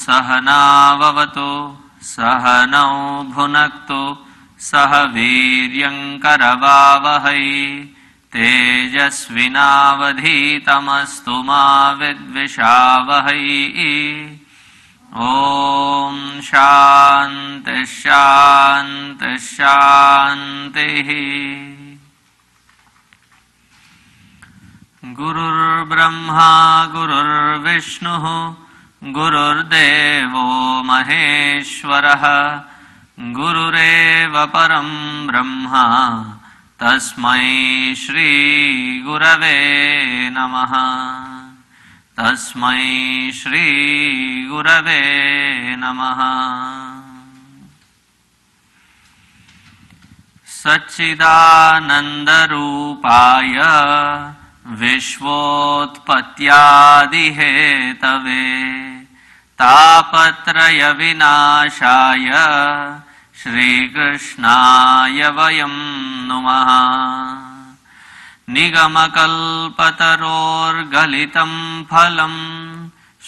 सहनाववतु सहनौ भुनक्तु सह वीर्यङ्करवावहै तेजस्विनावधीतमस्तु मा विद्विषावहै। ॐ शान्ति शान्ति शान्तिः। गुरुर्ब्रह्मा गुरुर्विष्णुः गुरुर्देवो महेश्वरः गुरुरेव परं ब्रह्मा तस्मै श्री गुरवे नमः। तस्मै श्री गुरवे नमः। सच्चिदानन्दरूपाय विश्वोत्पत्त्यादिहेतवे तापत्रय विनाशाय श्रीकृष्णाय वयं नुमः। निगमकल्पतरोर्गलितं फलं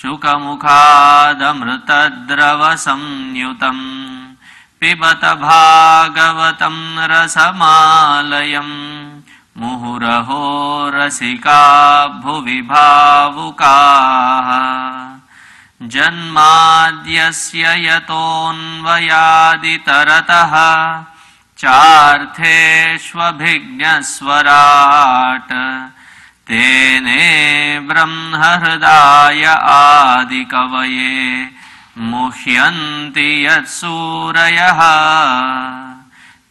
शुकमुखादमृतद्रवसंयुतं पिबत भागवतं रसमालयम् मुहुरहो रसिका भुवि भावुकाः। जन्माद्यस्य यतोऽन्वयादितरतः चार्थेष्वभिज्ञस्वराट् तेने ब्रह्महृदाय आदिकवये मुह्यन्ति यत्सूरयः।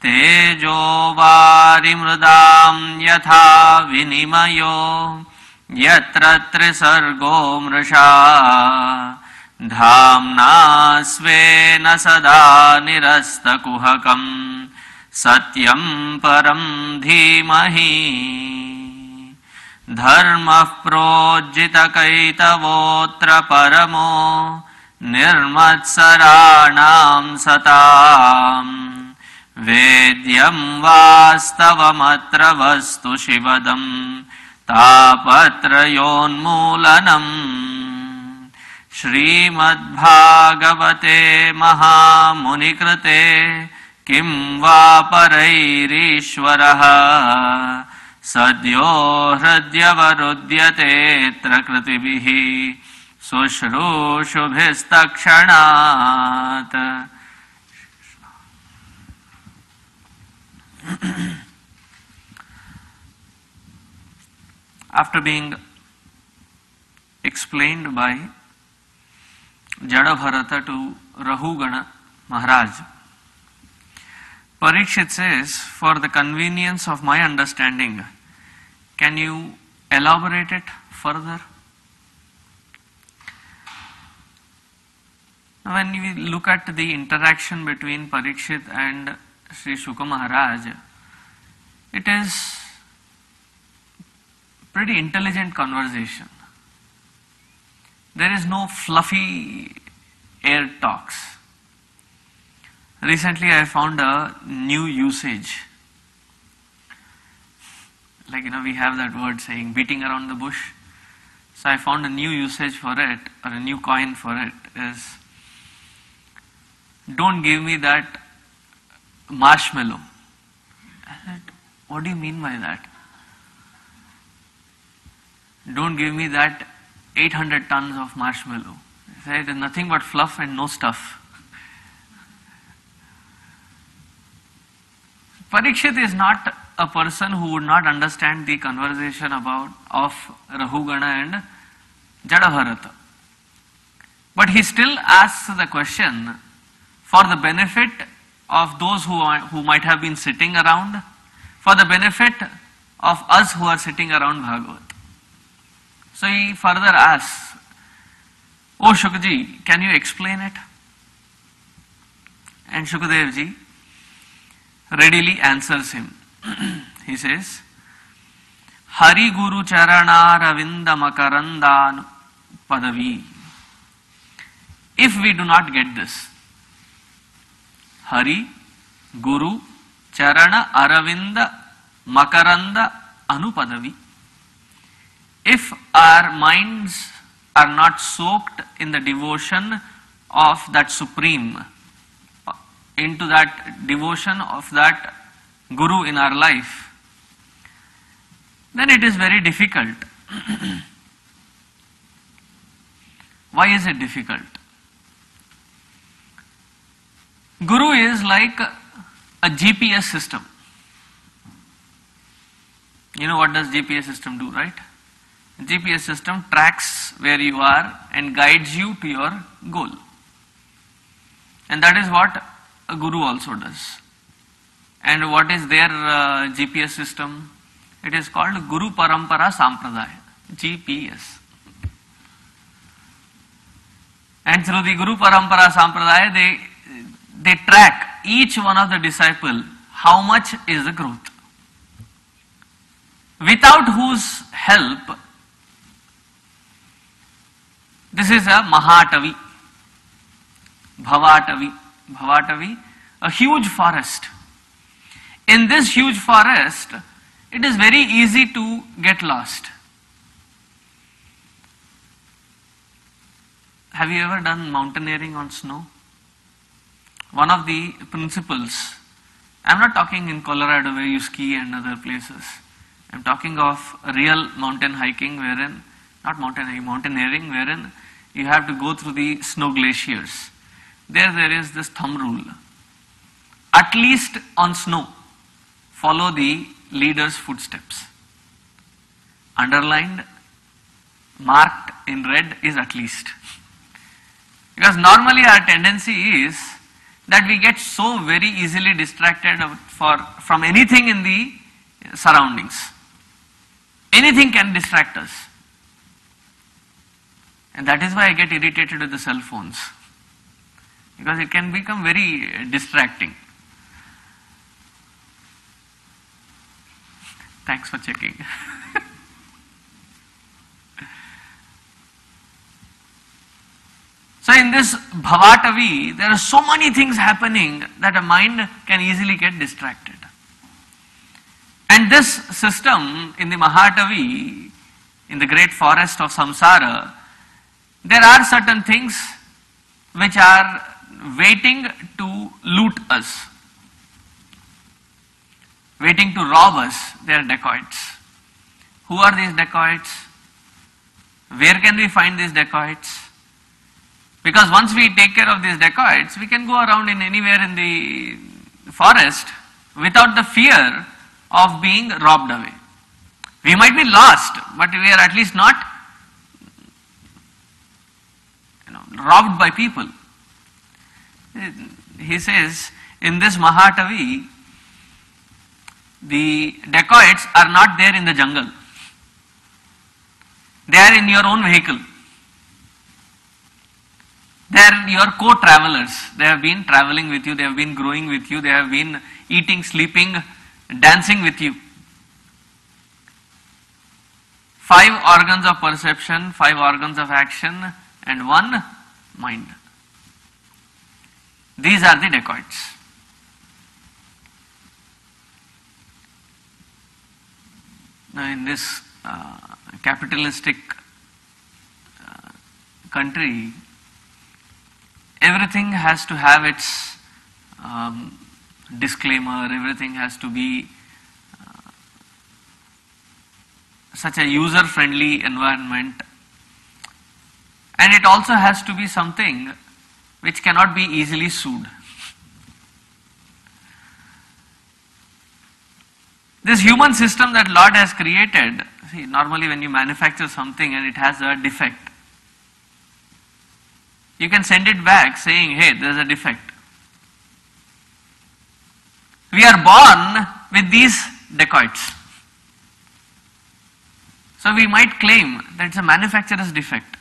तेजो वारिमृदां यथा विनिमयो यत्र त्रिसर्गो मृषा धाम्ना स्वेन सदा निरस्तकुहकं सत्यं परं धीमहि। धर्मः प्रोज्झितकैतवोऽत्र परमो निर्मत्सराणां सताम् वेद्यं वास्तवमत्र वस्तु शिवदं तापत्रयोन्मूलनम्। श्रीमद्भागवते महामुनिकृते किं वा परैरीश्वरः सद्यो हृद्यवरुध्यतेऽत्र कृतिभिः शुश्रूषुभिस्तक्षणात्। After being explained by Jadabharata to Rahugana Maharaj, Parikshit says, for the convenience of my understanding, can you elaborate it further? When we look at the interaction between Parikshit and Sri Shuka Maharaj, it is pretty intelligent conversation. There is no fluffy air talks. Recently I found a new usage. Like, we have that word saying beating around the bush. So I found a new usage for it, or a new coin for it, is don't give me that marshmallow. I said, what do you mean by that? Don't give me that 800 tons of marshmallow. I said, it is nothing but fluff and no stuff. Parikshit is not a person who would not understand the conversation of Rahugana and Jadabharata. But he still asks the question for the benefit of those who might have been sitting around, for the benefit of us who are sitting around Bhagavat. So he further asks, "Oh Shukji, can you explain it?" And Shukadev ji readily answers him. He says, "Hari Guru Charana Ravinda Makarandan Padavi." If we do not get this, Hari, Guru, Charana, Aravinda, Makaranda, Anupadavi. If our minds are not soaked in the devotion of that Supreme, into that devotion of that Guru in our life, then it is very difficult. Why is it difficult? Guru is like a GPS system. You know what does GPS system do, right? GPS system tracks where you are and guides you to your goal. And that is what a guru also does. And what is their GPS system? It is called Guru Parampara Sampradaya, GPS. And through the Guru Parampara Sampradaya, they track each one of the disciple, how much is the growth. Without whose help, this is a Mahatavi, Bhavatavi, a huge forest. In this huge forest, it is very easy to get lost. Have you ever done mountaineering on snow? One of the principles, I am not talking in Colorado where you ski and other places. I am talking of real mountain hiking wherein, not mountaineering wherein you have to go through the snow glaciers. There is this thumb rule. At least on snow, follow the leader's footsteps. Underlined, marked in red is at least. Because normally our tendency is that we get so very easily distracted from anything in the surroundings. Anything can distract us. And that is why I get irritated with the cell phones. Because it can become very distracting. Thanks for checking. So in this Bhavatavi, there are so many things happening that a mind can easily get distracted. And this system in the Mahatavi, in the great forest of samsara, there are certain things which are waiting to loot us, waiting to rob us. They are dacoits. Who are these dacoits? Where can we find these dacoits? Because once we take care of these dacoits, we can go around in anywhere in the forest without the fear of being robbed away. We might be lost, but we are at least not robbed by people. He says, in this Mahatavi, the dacoits are not there in the jungle. They are in your own vehicle. They are your co-travelers. They have been traveling with you, they have been growing with you, they have been eating, sleeping, dancing with you. 5 organs of perception, 5 organs of action, and 1 mind. These are the dacoits. Now in this capitalistic country, everything has to have its disclaimer, everything has to be such a user-friendly environment, and it also has to be something which cannot be easily sued. This human system that Lord has created, see, normally when you manufacture something and it has a defect, you can send it back saying, hey, there is a defect. We are born with these dacoits. So we might claim that it's a manufacturer's defect.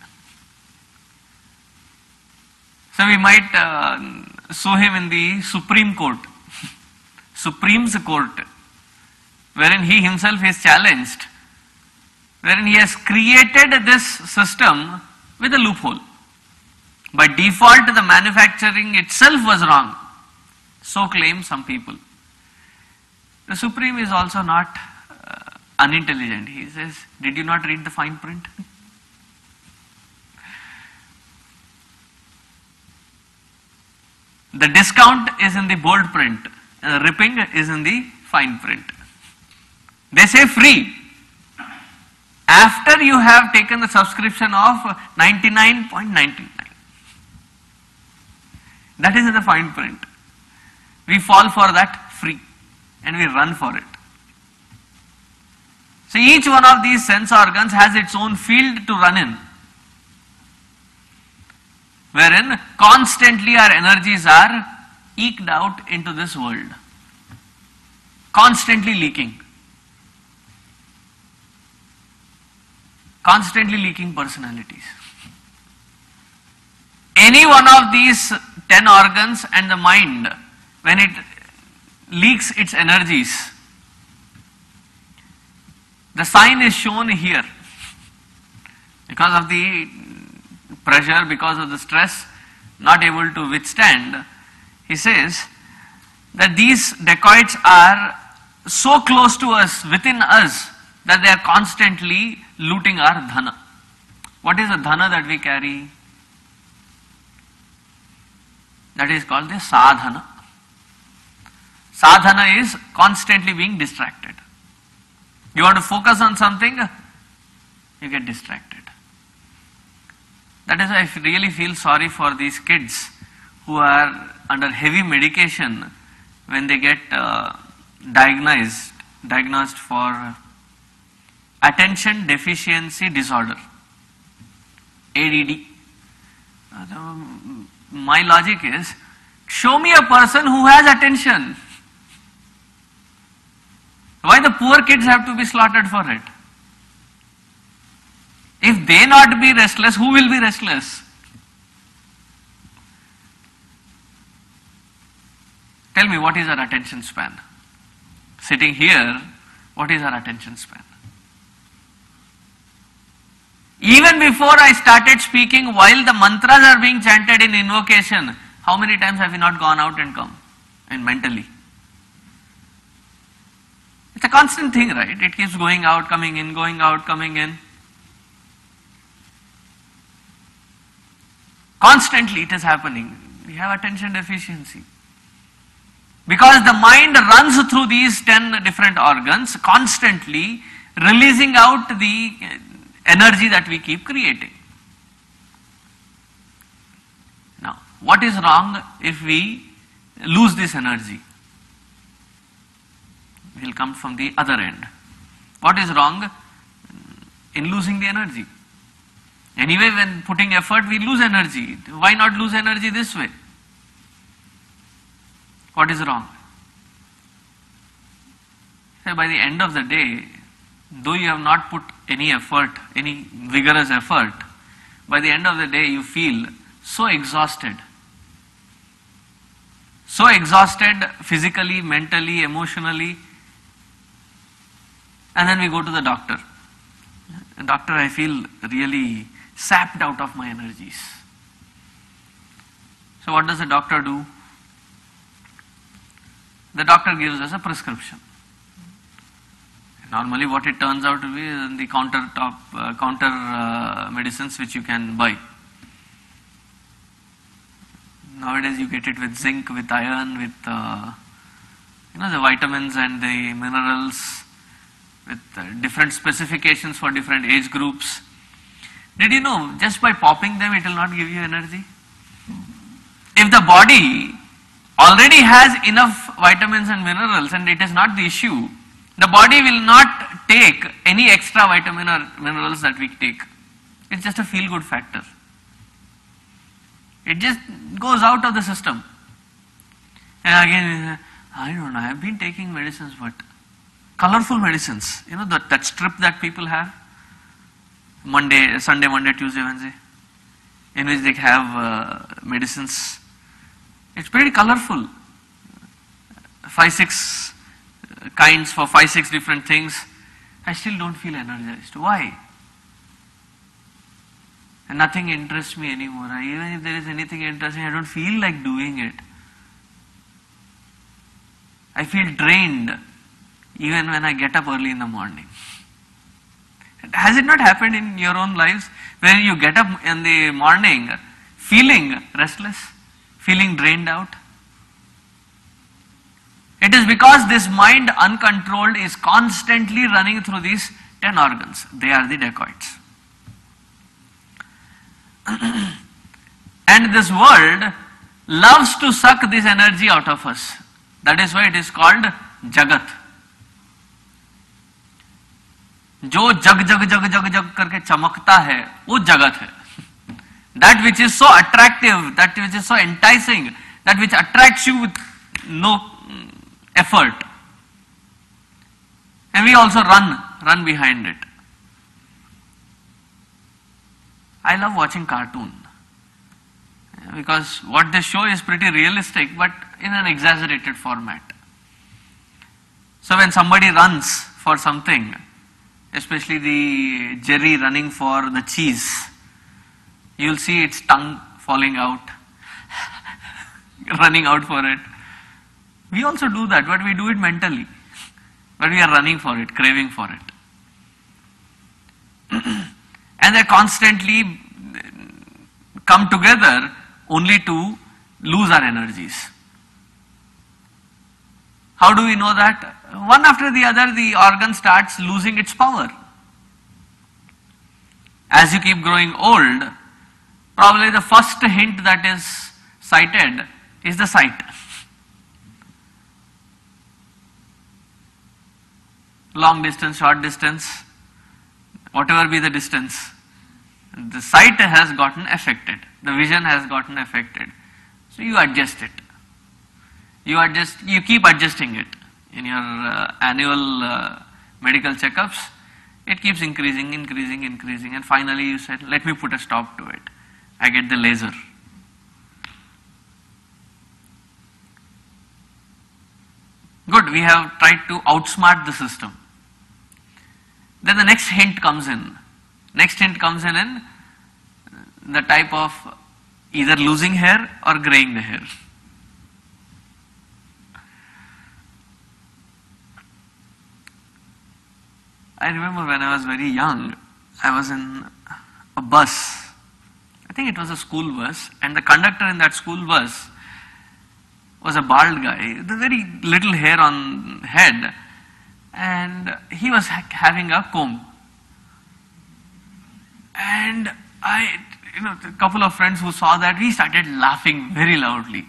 So we might sue him in the Supreme Court, Supreme's Court, wherein he himself is challenged, wherein he has created this system with a loophole. By default, the manufacturing itself was wrong. So claim some people. The Supreme is also not unintelligent. He says, did you not read the fine print? The discount is in the bold print, and the ripping is in the fine print. They say free. After you have taken the subscription of 99.99. That is in the fine print. We fall for that free and we run for it. So each one of these sense organs has its own field to run in, wherein constantly our energies are eked out into this world, constantly leaking personalities. Any one of these 10 organs and the mind, when it leaks its energies, the sign is shown here. Because of the pressure, because of the stress, not able to withstand, he says that these dacoits are so close to us, within us, that they are constantly looting our dhana. What is the dhana that we carry? That is called the sadhana. Sadhana is constantly being distracted. You want to focus on something, you get distracted. That is why I really feel sorry for these kids who are under heavy medication when they get diagnosed for attention deficiency disorder, ADD. My logic is, show me a person who has attention. Why the poor kids have to be slaughtered for it? If they not be restless, who will be restless? Tell me, what is our attention span? Sitting here, what is our attention span? Even before I started speaking, while the mantras are being chanted in invocation, how many times have we not gone out and come? And mentally. It's a constant thing, right? It keeps going out, coming in, going out, coming in. Constantly it is happening. We have attention deficiency. Because the mind runs through these 10 different organs, constantly releasing out the energy that we keep creating. Now, what is wrong if we lose this energy? We will come from the other end. What is wrong in losing the energy? Anyway, when putting effort, we lose energy. Why not lose energy this way? What is wrong? So by the end of the day, though you have not put any effort, any vigorous effort, by the end of the day you feel so exhausted. So exhausted physically, mentally, emotionally. And then we go to the doctor. Doctor, I feel really sapped out of my energies. So what does the doctor do? The doctor gives us a prescription. Normally what it turns out to be is the counter medicines which you can buy. Nowadays you get it with zinc, with iron, with the vitamins and the minerals, with different specifications for different age groups. Did you know, just by popping them it will not give you energy? If the body already has enough vitamins and minerals and it is not the issue, The body will not take any extra vitamin or minerals that we take. It's just a feel-good factor. It just goes out of the system. And again, I don't know, I've been taking medicines, but colorful medicines, you know, that strip that people have, Sunday, Monday, Tuesday, Wednesday, in which they have medicines. It's pretty colorful. 5-6 kinds for 5-6 different things. I still don't feel energized. Why? And nothing interests me anymore. Even if there is anything interesting, I don't feel like doing it. I feel drained even when I get up early in the morning. Has it not happened in your own lives where you get up in the morning feeling restless, feeling drained out? It is because this mind uncontrolled is constantly running through these 10 organs. They are the dacoits. And this world loves to suck this energy out of us. That is why it is called Jagat. जो जग जग जग जग जग करके चमकता है वो जगत है. That which is so attractive, that which is so enticing, that which attracts you with no effort. And we also run behind it. I love watching cartoon because what they show is pretty realistic but in an exaggerated format. So when somebody runs for something, especially the Jerry running for the cheese, you'll see its tongue falling out, running out for it. We also do that, but we do it mentally. But we are running for it, craving for it. And they constantly come together only to lose our energies. How do we know that? One after the other, the organ starts losing its power. As you keep growing old, probably the first hint that is cited is the sight. Long distance, short distance, whatever be the distance, the sight has gotten affected, the vision has gotten affected. So you adjust it. You keep adjusting it. In your annual medical checkups, it keeps increasing, and finally you said, let me put a stop to it. I get the laser. Good, we have tried to outsmart the system. Then the next hint comes in. Next hint comes in the type of either losing hair or graying the hair. I remember when I was very young, I was in a bus. I think it was a school bus, and the conductor in that school bus was a bald guy with very little hair on head, and he was having a comb. And a couple of friends who saw that, we started laughing very loudly.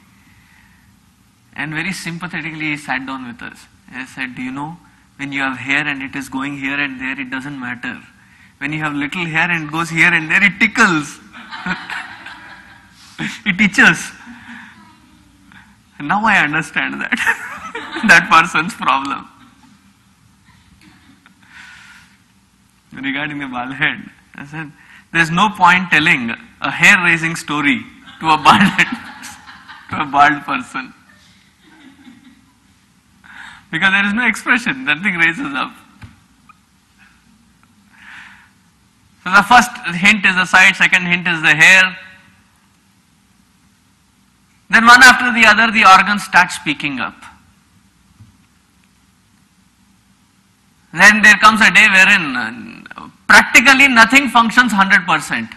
And very sympathetically he sat down with us. And I said, do you know, when you have hair and it is going here and there, it doesn't matter. When you have little hair and it goes here and there, it tickles. It itches. Now I understand that. That person's problem. Regarding the bald head, I said, there's no point telling a hair-raising story to a bald person. Because there is no expression, nothing raises up. So the first hint is the sight, second hint is the hair. Then one after the other, the organs start speaking up. Then there comes a day wherein practically nothing functions 100%.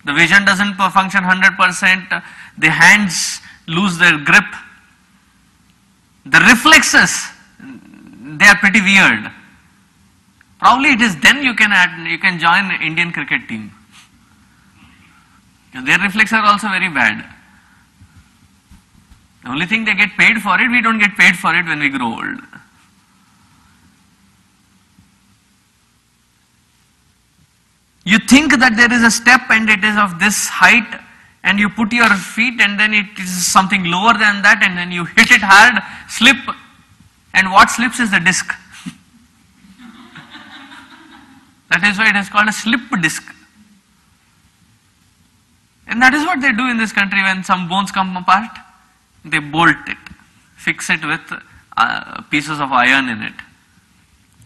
The vision doesn't function 100%, the hands lose their grip. The reflexes, they are pretty weird. Probably it is then you can join the Indian cricket team. Their reflexes are also very bad. The only thing they get paid for it, we don't get paid for it when we grow old. You think that there is a step and it is of this height, and you put your feet and then it is something lower than that, and then you hit it hard, slip, and what slips is the disc. That is why it is called a slip disc. And that is what they do in this country when some bones come apart. They bolt it, fix it with pieces of iron in it.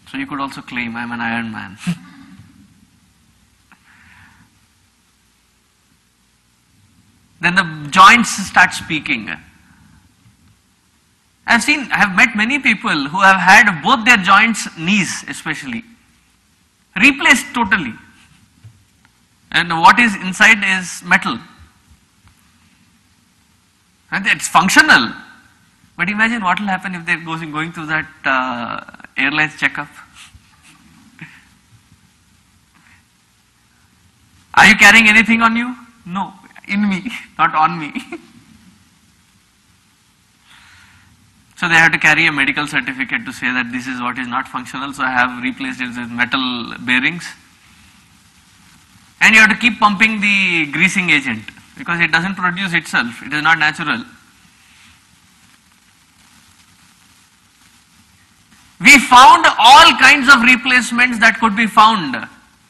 So you could also claim, I am an Iron Man. Then the joints start speaking. I have met many people who have had both their joints, knees especially, replaced totally. And what is inside is metal. And it's functional. But imagine what will happen if they're going through that airlines checkup. Are you carrying anything on you? No, in me, not on me. So they have to carry a medical certificate to say that this is what is not functional, so I have replaced it with metal bearings. And you have to keep pumping the greasing agent because it doesn't produce itself, it is not natural. We found all kinds of replacements that could be found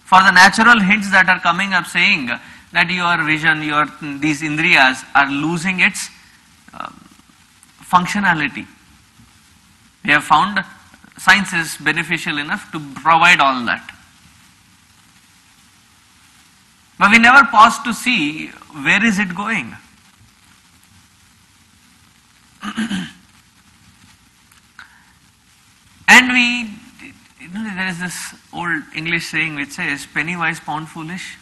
for the natural hints that are coming up saying that your vision, these indriyas are losing its functionality. We have found science is beneficial enough to provide all that. But we never pause to see where is it going. And there is this old English saying which says, penny wise, pound foolish.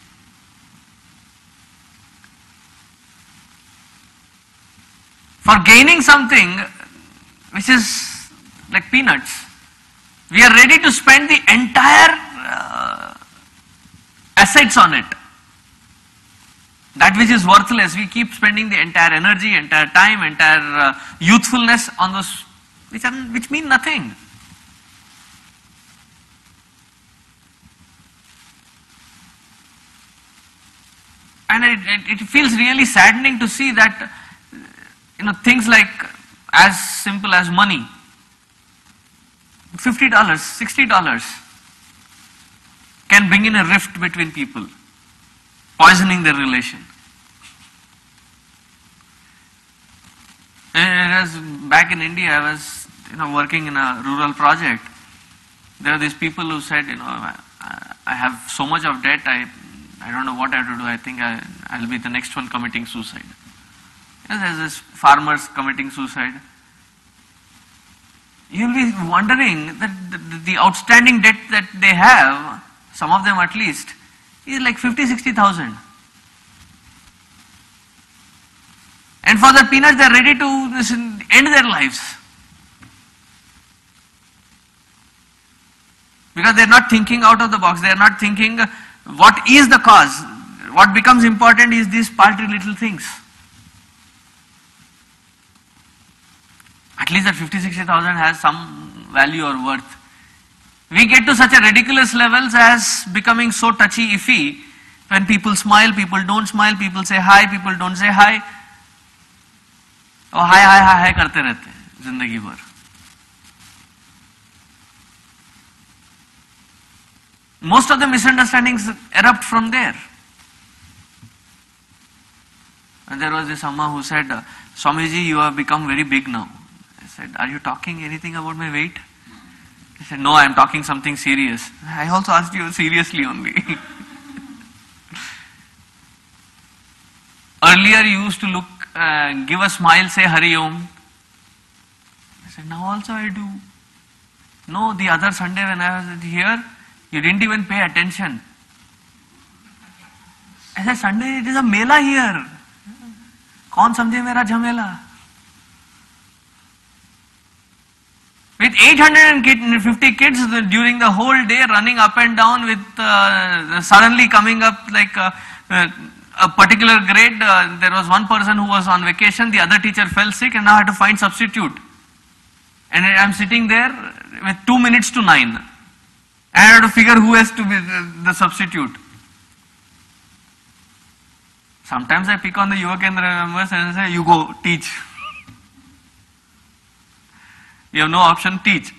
For gaining something which is like peanuts, we are ready to spend the entire assets on it. That which is worthless, we keep spending the entire energy, entire time, entire youthfulness on those which mean nothing. And it feels really saddening to see that things like as simple as money, $50, $60 can bring in a rift between people, poisoning their relation. And back in India, I was working in a rural project. There are these people who said, I have so much of debt, I don't know what I have to do. I think I'll be the next one committing suicide. There's this farmers committing suicide. You'll be wondering that the outstanding debt that they have, some of them at least, is like 50,000-60,000. And for the peanuts, they're ready to end their lives. Because they're not thinking out of the box. They're not thinking what is the cause. What becomes important is these paltry little things. At least that 50,000-60,000 has some value or worth. We get to such a ridiculous levels as becoming so touchy-iffy. When people smile, people don't smile, people say hi, people don't say hi. Oh, hi karte rehte zindagi bhar. Most of the misunderstandings erupt from there. And there was this Amma who said, Swamiji, you have become very big now. I said, are you talking anything about my weight? He said, no, I am talking something serious. I also asked you seriously only. Earlier you used to give a smile, say Hari Om. I said, now also I do. No, the other Sunday when I was here, you didn't even pay attention. I said, Sunday it is a mela here. Kaun samjhe mera jhamela? With 850 kids during the whole day running up and down with suddenly coming up like a particular grade, there was one person who was on vacation, the other teacher fell sick and now I had to find substitute. And I'm sitting there with 2 minutes to 9. And I had to figure who has to be the substitute. Sometimes I pick on the Yuva Kendra members and say, you go, teach. You have no option, teach.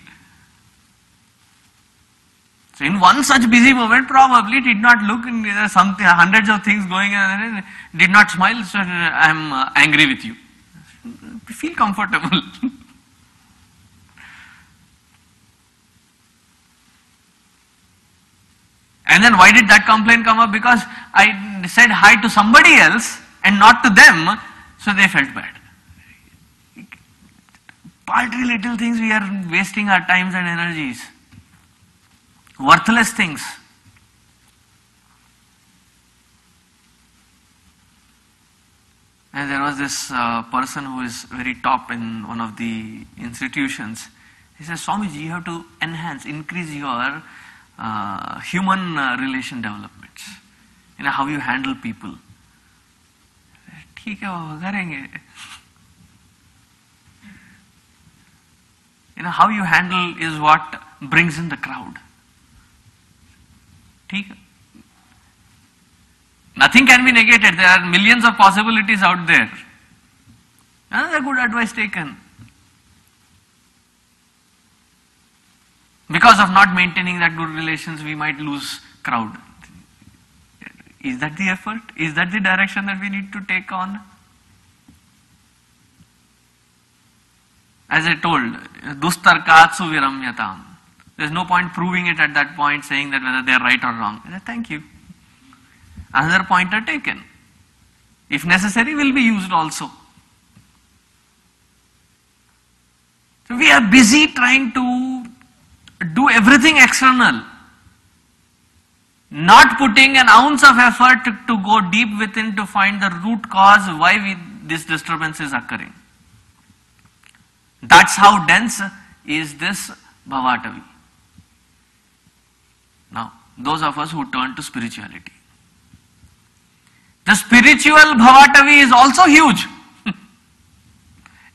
So in one such busy moment, probably did not look, there are something, hundreds of things going on, did not smile, so I am angry with you. Feel comfortable. And then why did that complaint come up? Because I said hi to somebody else and not to them, so they felt bad. Paltry little things, we are wasting our times and energies. Worthless things. And there was this person who is very top in one of the institutions. He says, Swamiji, you have to increase your human relation developments. You know, how you handle people. ठीक है वो करेंगे. You know, how you handle is what brings in the crowd. ठीक है. Nothing can be negated. There are millions of possibilities out there. Another good advice taken. Because of not maintaining that good relations, we might lose crowd. Is that the effort? Is that the direction that we need to take on? As I told, dustarkatsu viramyatam. There's no point proving it at that point, saying that whether they're right or wrong. I said, thank you. Another pointer taken. If necessary, will be used also. So we are busy trying to do everything external, not putting an ounce of effort to go deep within to find the root cause why this disturbance is occurring. That's how dense is this Bhavatavi. Now, those of us who turn to spirituality. The spiritual Bhavatavi is also huge.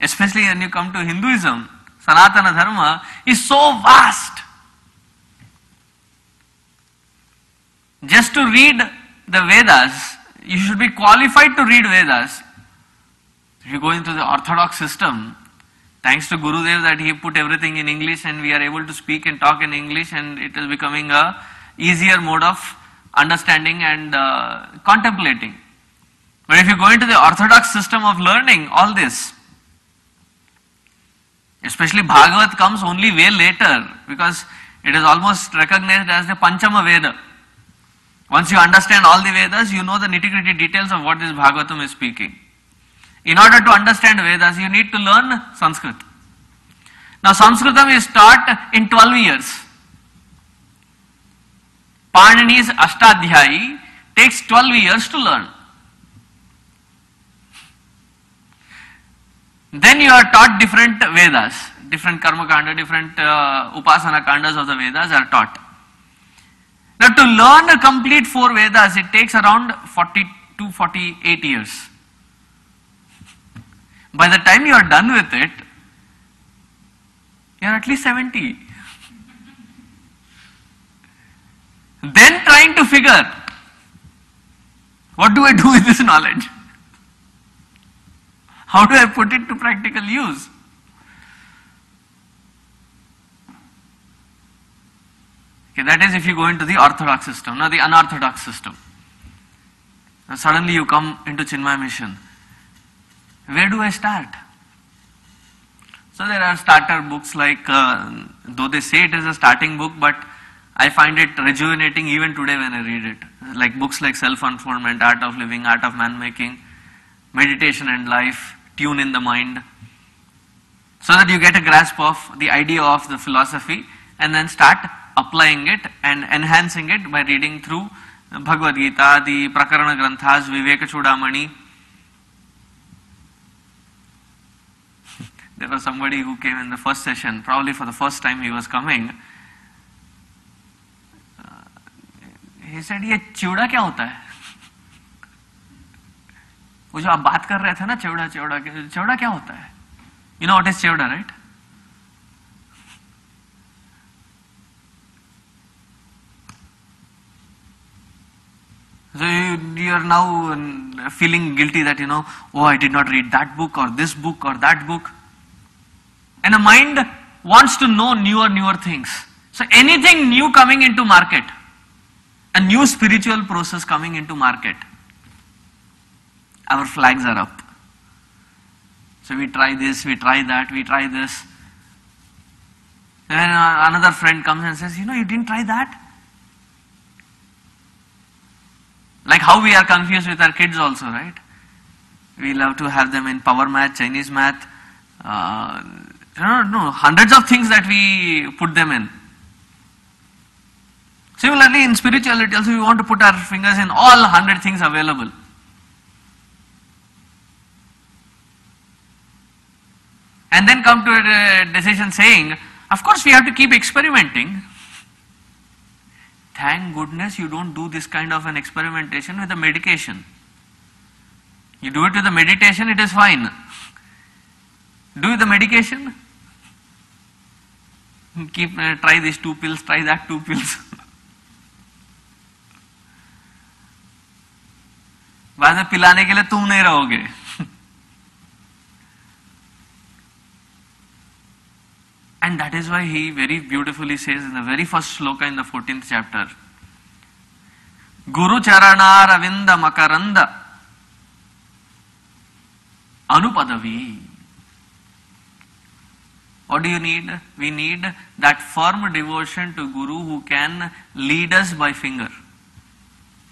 Especially when you come to Hinduism, Sanatana Dharma is so vast. Just to read the Vedas, you should be qualified to read Vedas. If you go into the orthodox system, thanks to Gurudev that he put everything in English and we are able to speak and talk in English, and it is becoming a easier mode of understanding and contemplating. But if you go into the orthodox system of learning all this, especially Bhagavad comes only way later, because it is almost recognized as the Panchama Veda. Once you understand all the Vedas, you know the nitty-gritty details of what this Bhagavatam is speaking. In order to understand Vedas, you need to learn Sanskrit. Now, Sanskritam is taught in 12 years. Panini's Ashtadhyayi takes 12 years to learn. Then you are taught different Vedas, different Karma Kanda, different Upasana Kandas of the Vedas are taught. Now, to learn a complete 4 Vedas, it takes around 40 to 48 years. By the time you are done with it, you are at least 70. Then trying to figure, what do I do with this knowledge? How do I put it to practical use? Okay, that is if you go into the orthodox system. Now the unorthodox system. Now suddenly you come into Chinmaya Mission. Where do I start? So there are starter books like, though they say it is a starting book, but I find it rejuvenating even today when I read it. Like books like Self-Unfoldment, Art of Living, Art of Man-Making, Meditation and Life, Tune in the Mind, so that you get a grasp of the idea of the philosophy and then start applying it and enhancing it by reading through Bhagavad Gita, the Prakarana Granthas, Viveka Chudamani. There was somebody who came in the first session, probably for the first time he was coming. He said, ये चिवड़ा क्या होता है? वो जो आप बात कर रहे थे ना चिवड़ा क्या होता है? You know what is chivda, right? So you are now feeling guilty that, oh, I did not read that book or this book or that book. And the mind wants to know newer things. So anything new coming into market, a new spiritual process coming into market, our flags are up. So we try this, we try that, we try this. And then another friend comes and says, you didn't try that? Like how we are confused with our kids also, right? We love to have them in power math, Chinese math, hundreds of things that we put them in. Similarly, in spirituality also we want to put our fingers in all 100 things available. And then come to a decision saying, of course we have to keep experimenting. Thank goodness you don't do this kind of an experimentation with the medication. You do it with the meditation, it is fine. Do with the medication? Try these 2 pills, try that 2 pills. बाद में पिलाने के लिए तुम नहीं रहोगे. And that is why he very beautifully says in the very first shloka in the 14th chapter, Guru Charana Ravinda Makaranda Anupadavi. What do you need? We need that firm devotion to Guru who can lead us by finger.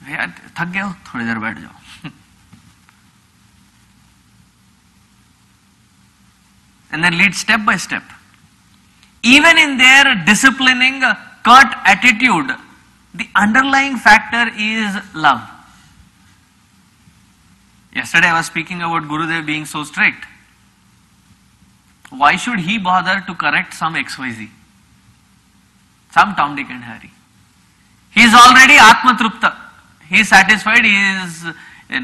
थक गए हो, थोड़ी देर बैठ जाओ. And then lead step by step. Even in their disciplining, curt attitude, the underlying factor is love. Yesterday I was speaking about Gurudev being so strict. Why should he bother to correct some XYZ? Some Tom, Dick and Harry. He is already Atma Trupta. He is satisfied, he is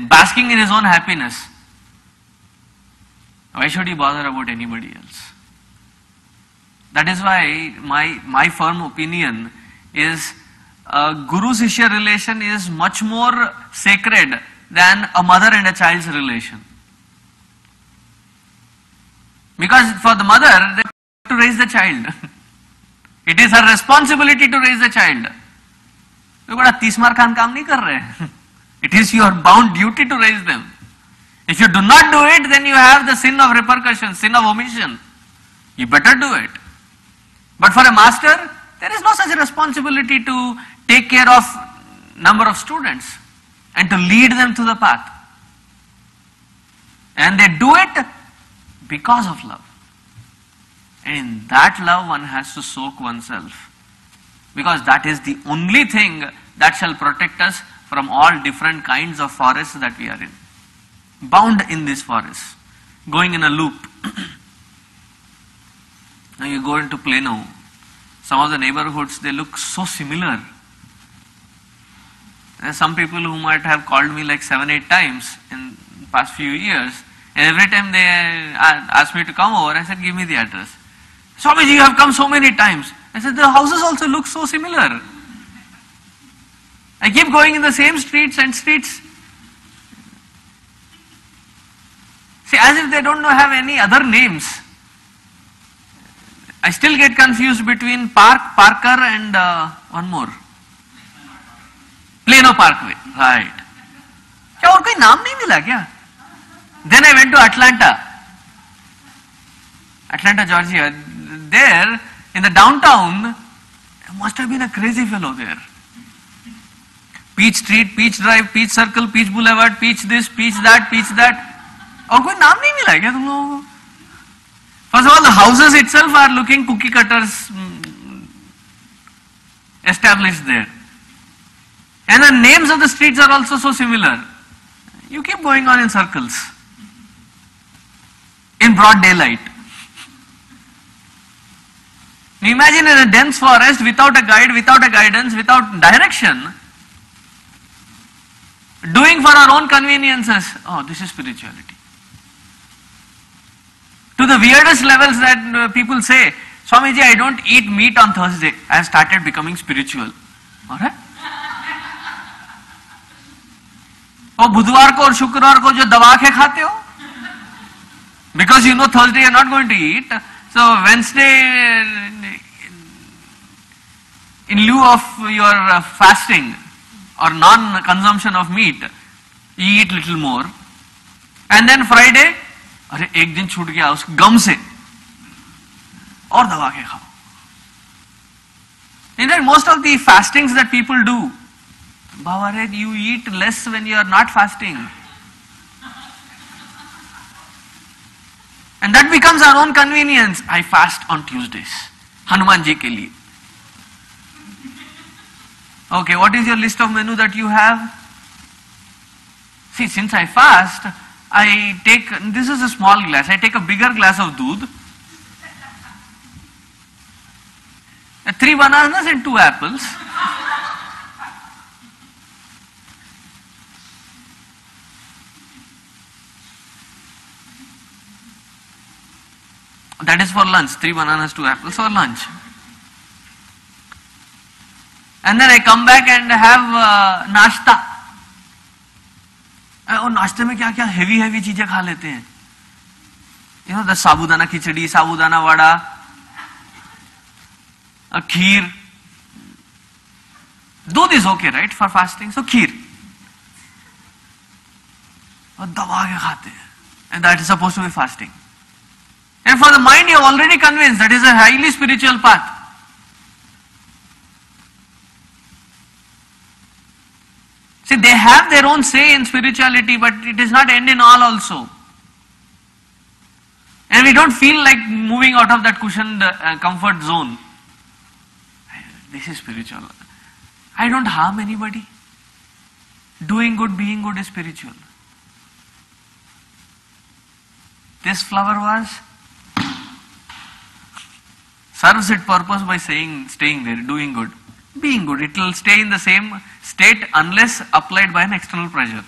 basking in his own happiness. Why should he bother about anybody else? That is why my firm opinion is Guru-Shishya relation is much more sacred than a mother and a child's relation. Because for the mother, they have to raise the child. It is her responsibility to raise the child. You bada 30 मार खान काम नहीं कर रहे. It is your bound duty to raise them. If you do not do it, then you have the sin of repercussion, sin of omission. You better do it. But for a master, there is no such responsibility to take care of number of students and to lead them to the path. And they do it because of love. And in that love one has to soak oneself. Because that is the only thing that shall protect us from all different kinds of forests that we are in. Bound in this forest, going in a loop. Now you go into Plano, some of the neighborhoods, they look so similar. There are some people who might have called me like 7-8 times in the past few years, and every time they asked me to come over, I said, give me the address. Swamiji, you have come so many times. I said, the houses also look so similar. I keep going in the same streets and streets. See, as if they don't have any other names. I still get confused between Parker and one more. Plano Parkway, right. क्या और कोई नाम नहीं मिला क्या? Then I went to Atlanta, Georgia. There, in the downtown, there must have been a crazy fellow there. Peach Street, Peach Drive, Peach Circle, Peach Boulevard, Peach this, Peach that, Peach that. और कोई नाम नहीं मिला क्या तुम लोगों को? First of all, the houses itself are looking cookie cutters established there. And the names of the streets are also so similar. You keep going on in circles. In broad daylight. You imagine in a dense forest, without a guide, without a guidance, without direction, doing for our own conveniences. Oh, this is spirituality. To the weirdest levels that people say, Swamiji, I don't eat meat on Thursday. I have started becoming spiritual. Alright? और बुधवार को और शुक्रवार को जो दबा के खाते हो, because you know Thursday you're not going to eat, so Wednesday in lieu of your fasting or non-consumption of meat, you eat little more, and then Friday, अरे एक दिन छूट गया उस गम से और दबा के खाओ. In fact, most of the fastings that people do, Bhavared, you eat less when you are not fasting. And that becomes our own convenience. I fast on Tuesdays. Hanuman ji ke liye. Okay, what is your list of menu that you have? See, since I fast, I take, this is a small glass, I take a bigger glass of doodh, 3 bananas and 2 apples. That is for lunch, 3 bananas, 2 apples for lunch. And then I come back and have nashta. और नाश्ते में क्या क्या heavy चीजें खा लेते हैं. You know, the sabudana khichdi, sabudana vada, a kheer. Doodh is okay, right, for fasting? So kheer. और दबा के खाते हैं. And that is supposed to be fasting. And for the mind, you are already convinced that is a highly spiritual path. See, they have their own say in spirituality, but it is not end in all also. And we don't feel like moving out of that cushioned comfort zone. This is spiritual. I don't harm anybody. Doing good, being good is spiritual. This flower vase serves its purpose by staying there, doing good. Being good, it will stay in the same state unless applied by an external pressure.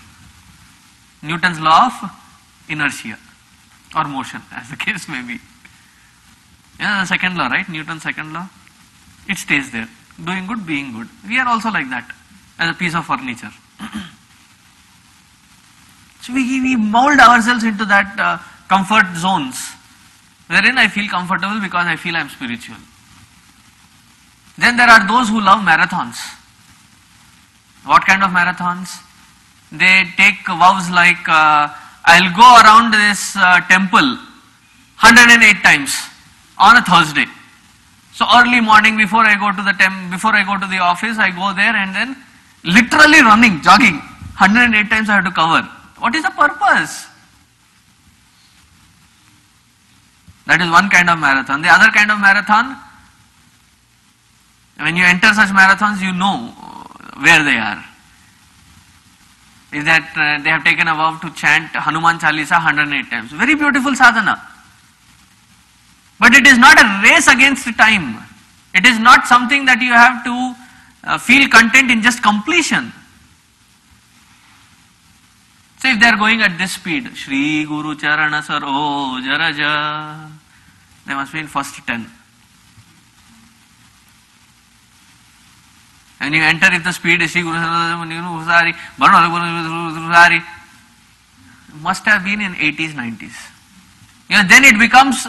Newton's law of inertia or motion, as the case may be. Yeah, the second law, right? Newton's second law. It stays there. Doing good, being good. We are also like that, as a piece of furniture. So we mold ourselves into that comfort zones, wherein I feel comfortable because I feel I am spiritual. Then there are those who love marathons. What kind of marathons? They take vows like, I'll go around this temple 108 times on a Thursday. So early morning before I go to the office, I go there and then literally running, jogging, 108 times I have to cover. What is the purpose? That is one kind of marathon. The other kind of marathon, when you enter such marathons, you know where they are. Is that they have taken a vow to chant Hanuman Chalisa 108 times. Very beautiful sadhana. But it is not a race against time. It is not something that you have to feel content in just completion. So if they are going at this speed, Shri Guru Charana Saroja Raja, they must be in first 10. And you enter if the speed is Shri Guru Husari, Husari, must have been in 80s, 90s. Then it becomes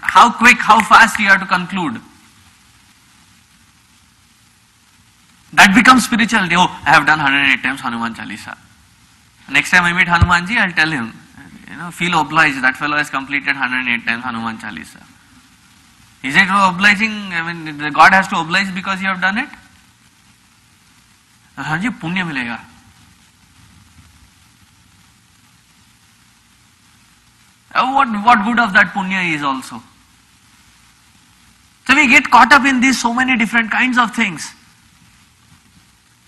how quick, how fast you have to conclude. That becomes spirituality. Oh, I have done 108 times Hanuman Chalisa. Next time I meet Hanumanji, I'll tell him, feel obliged, that fellow has completed 108 times Hanuman Chalisa. Is it obliging? I mean, God has to oblige because you have done it? हाँ जी, पुण्य मिलेगा. What good of that punya is also? So we get caught up in these so many different kinds of things.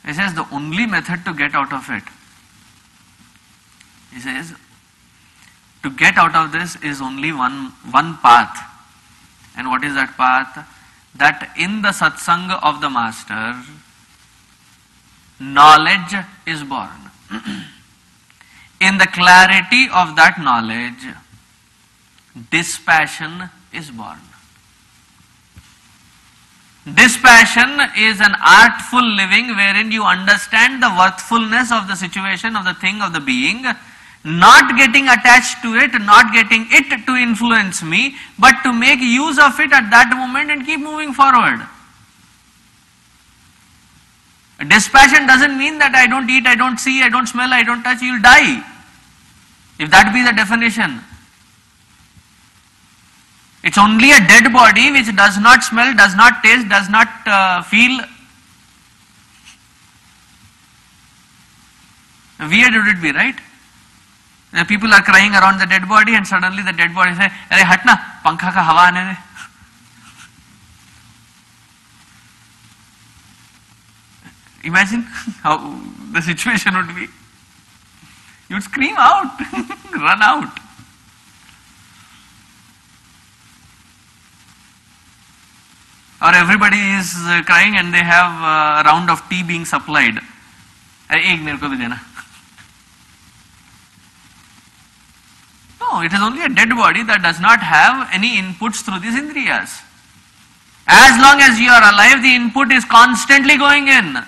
He says the only method to get out of it, he says, to get out of this is only one path. And what is that path? That in the satsang of the master, knowledge is born. In the clarity of that knowledge, dispassion is born. Dispassion is an artful living wherein you understand the worthfulness of the situation, of the thing, of the being, not getting attached to it, not getting it to influence me, but to make use of it at that moment and keep moving forward. Dispassion doesn't mean that I don't eat, I don't see, I don't smell, I don't touch, you'll die. If that be the definition. It's only a dead body which does not smell, does not taste, does not feel. Weird would it be, right? The people are crying around the dead body and suddenly the dead body says, "Arey hatna, pankha ka hawa aane de." Imagine how the situation would be. You'd scream out, run out. Or everybody is crying and they have a round of tea being supplied. Ek mere ko bhi dena. No, it is only a dead body that does not have any inputs through these indriyas. As long as you are alive, the input is constantly going in.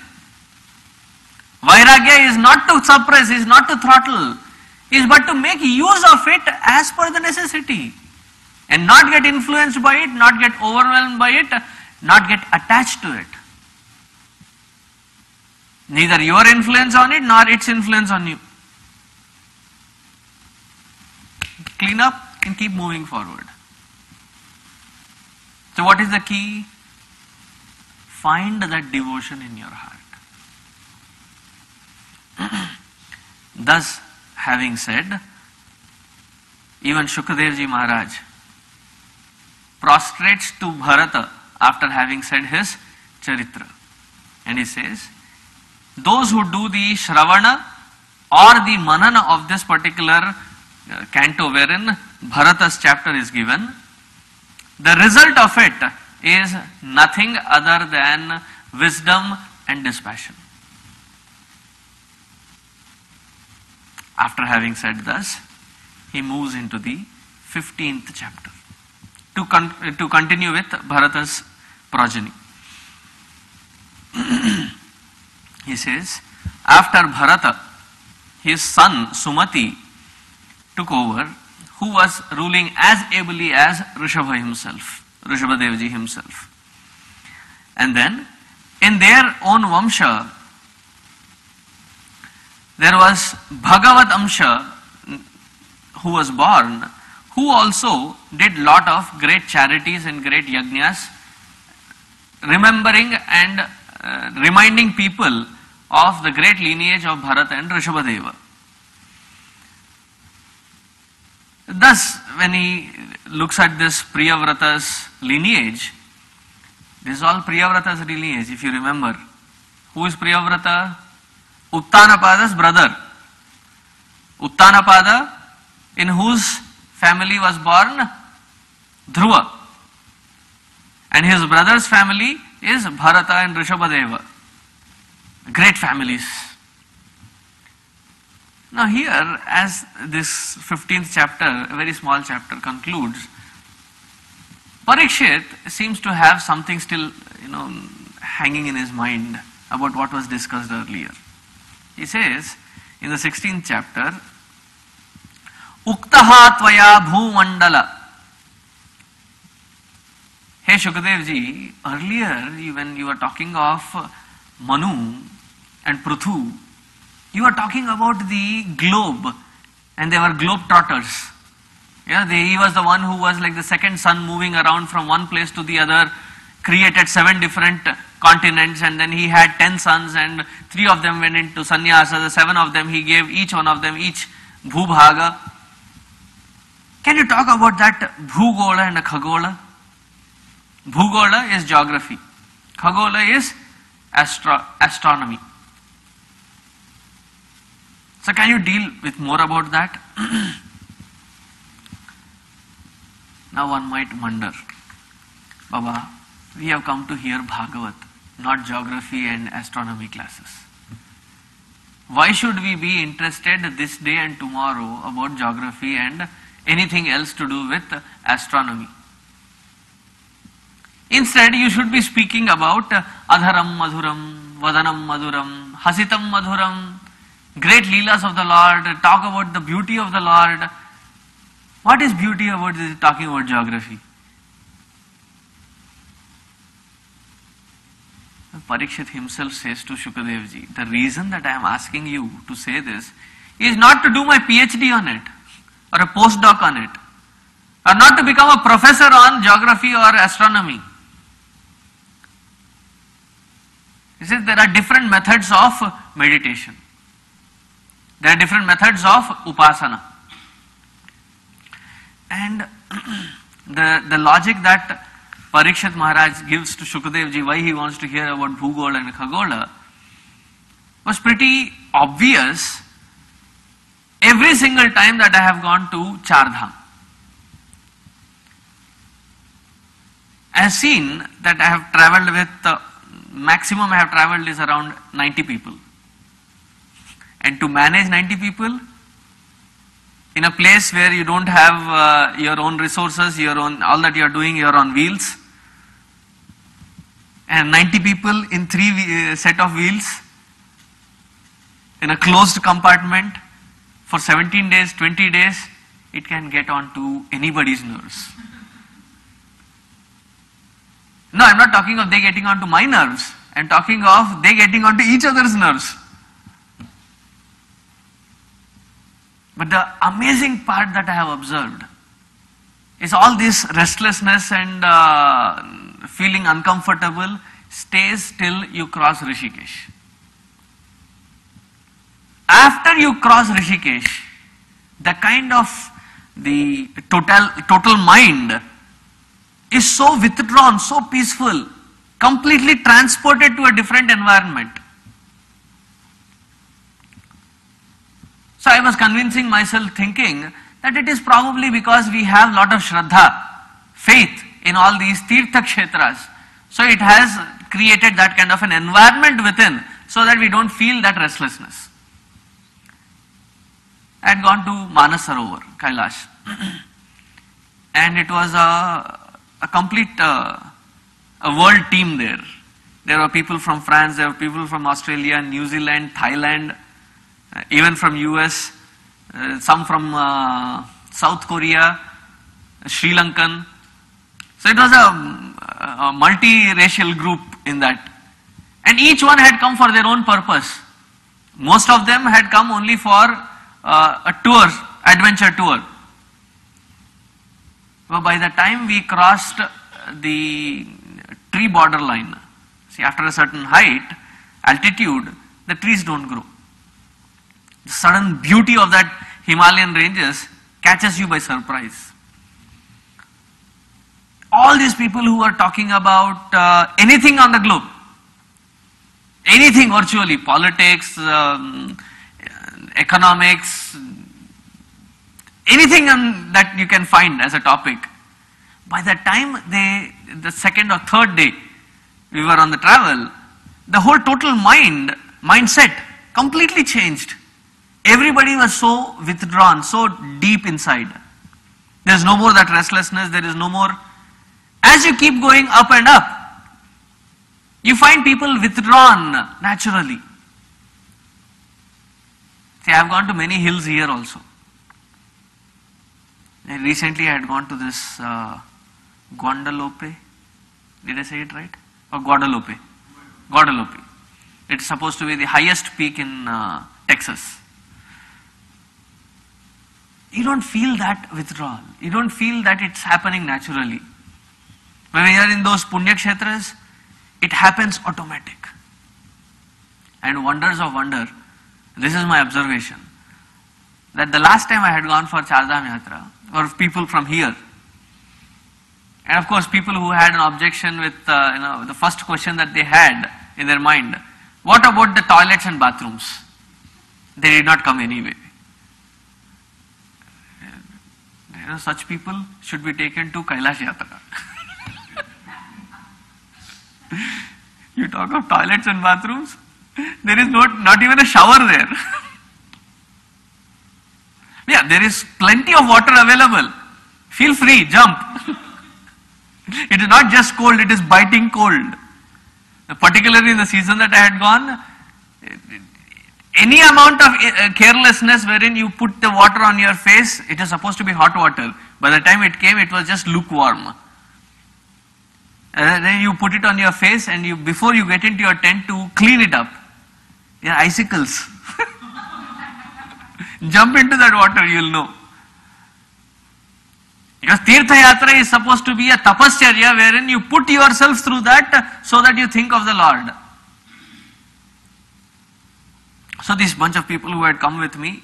Vairagya is not to suppress, is not to throttle, is but to make use of it as per the necessity. And not get influenced by it, not get overwhelmed by it, not get attached to it. Neither your influence on it, nor its influence on you. Clean up and keep moving forward. So what is the key? Find that devotion in your heart. Thus, having said, even Shukadeva Ji Maharaj prostrates to Bharata after having said his Charitra. And he says, those who do the Shravana or the Manana of this particular canto wherein Bharata's chapter is given, the result of it is nothing other than wisdom and dispassion. After having said thus, he moves into the 15th chapter to continue with Bharata's progeny. He says, after Bharata, his son Sumati took over, who was ruling as ably as Rishabha himself, Rishabha Devji himself. And then, in their own Vamsha, there was Bhagavat Amsha who was born, who also did lot of great charities and great yajnas, remembering and reminding people of the great lineage of Bharata and Rishabhadeva. Thus, when he looks at this Priyavrata's lineage, this is all Priyavrata's lineage, if you remember. Who is Priyavrata? Uttanapada's brother. Uttanapada, in whose family was born Dhruva. And his brother's family is Bharata and Rishabhadeva. Great families. Now here, as this 15th chapter, a very small chapter, concludes, Parikshit seems to have something still, hanging in his mind about what was discussed earlier. He says, in the 16th chapter, Uktaha tvaya bhumandala. Hey Shukadevji, earlier when you were talking of Manu and Pruthu, you were talking about the globe, and they were globetrotters. Yeah, he was the one who was like the second sun moving around from one place to the other, created 7 different continents, and then he had 10 sons, and 3 of them went into sannyasa, the 7 of them he gave each one of them each bhubhaga. Can you talk about that bhugola and khagola? Bhugola is geography, khagola is astronomy. So can you deal with more about that? Now one might wonder, Baba, we have come to hear Bhagavat, not geography and astronomy classes. Why should we be interested this day and tomorrow about geography and anything else to do with astronomy? Instead, you should be speaking about adharam madhuram, vadanam madhuram, hasitam madhuram, great leelas of the Lord, talk about the beauty of the Lord. What is beauty about this? Talking about geography. Parikshit himself says to Shukadev ji, the reason that I am asking you to say this is not to do my PhD on it or a postdoc on it, or not to become a professor on geography or astronomy. He says there are different methods of meditation. There are different methods of upasana. And the logic that Parikshit Maharaj gives to Shukadev ji, why he wants to hear about Bhugola and Khagola, was pretty obvious every single time that I have gone to Chardham. I have seen that I have travelled with, maximum I have travelled is around 90 people. And to manage 90 people in a place where you don't have your own resources, your own, all that you are doing, you are on wheels, and 90 people in 3 set of wheels in a closed compartment for 17 days, 20 days, it can get on to anybody's nerves. No, I am not talking of they getting onto my nerves. I am talking of they getting onto each other's nerves. But the amazing part that I have observed is all this restlessness and feeling uncomfortable stays till you cross Rishikesh. After you cross Rishikesh, the kind of the total mind is so withdrawn, so peaceful, completely transported to a different environment. So I was convincing myself, thinking that it is probably because we have lot of Shraddha, faith in all these Tirtha Kshetras. So it has created that kind of an environment within, so that we don't feel that restlessness. I had gone to Manas Sarovar, Kailash, and it was a complete a world team there. There were people from France, there were people from Australia, New Zealand, Thailand, even from US, some from South Korea, Sri Lankan. So it was a multi-racial group in that. And each one had come for their own purpose. Most of them had come only for a tour, adventure tour. But by the time we crossed the tree borderline, see, after a certain height, altitude, the trees don't grow. The sudden beauty of that Himalayan ranges catches you by surprise. All these people who are talking about anything on the globe, anything virtually, politics, economics, anything that you can find as a topic, by the time the second or third day we were on the travel, the whole total mindset completely changed. Everybody was so withdrawn, so deep inside. There is no more that restlessness, there is no more. As you keep going up and up, you find people withdrawn naturally. See, I have gone to many hills here also. And recently I had gone to this Guadalupe. Did I say it right? Or Guadalupe? Guadalupe. It's supposed to be the highest peak in Texas. You don't feel that withdrawal. You don't feel that it's happening naturally. When we are in those Punya Kshetras, it happens automatic. And wonders of wonder, this is my observation, that the last time I had gone for Chardham Yatra, were people from here. And of course, people who had an objection with, the first question that they had in their mind, what about the toilets and bathrooms? They did not come anyway. Such people should be taken to Kailash Yatra. You talk of toilets and bathrooms, there is not even a shower there. Yeah, there is plenty of water available. Feel free, jump. It is not just cold, it is biting cold. Particularly in the season that I had gone, any amount of carelessness wherein you put the water on your face, it is supposed to be hot water. By the time it came, it was just lukewarm. And then you put it on your face, and before you get into your tent to clean it up, there are icicles. Jump into that water, you'll know. Because Tirtha Yatra is supposed to be a tapascharya wherein you put yourself through that so that you think of the Lord. So this bunch of people who had come with me,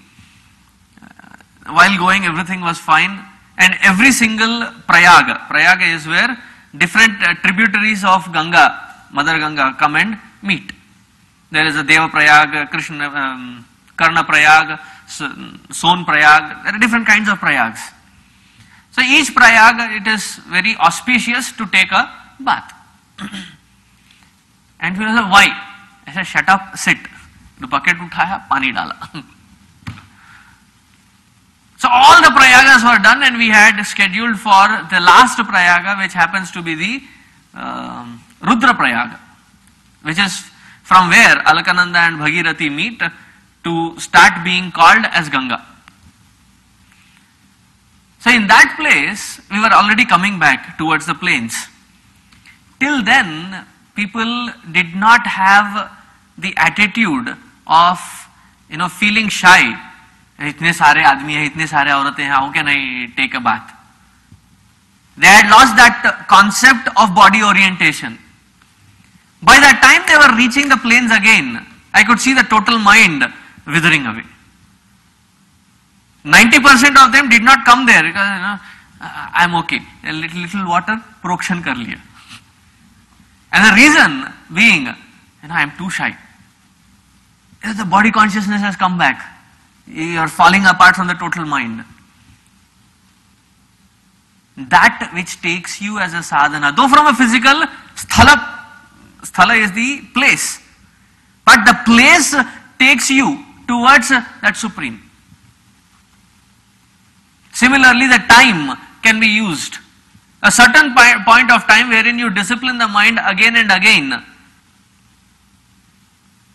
while going everything was fine, and every single Prayaga is where different tributaries of Ganga, Mother Ganga, come and meet. There is a Deva Prayag, Karna Prayag, Son Prayag, there are different kinds of Prayags. So each Prayag, it is very auspicious to take a bath. And people say, why? I said, shut up, sit. The bucket uthaya, pani dala. So all the Prayagas were done, and we had scheduled for the last Prayaga, which happens to be the Rudra Prayaga, which is from where Alakananda and Bhagirathi meet to start being called as Ganga. So in that place, we were already coming back towards the plains. Till then, people did not have the attitude of, feeling shy. Itne sare aadmi hai, itne sare auratein hai, how can I take a bath? They had lost that concept of body orientation. By the time they were reaching the plains again, I could see the total mind withering away. 90% of them did not come there because I am okay. A little water, prokshan kar liya. And the reason being, I am too shy. The body consciousness has come back. You are falling apart from the total mind. That which takes you as a sadhana, though from a physical, sthala is the place, but the place takes you towards that supreme. Similarly, the time can be used. A certain point of time wherein you discipline the mind again and again.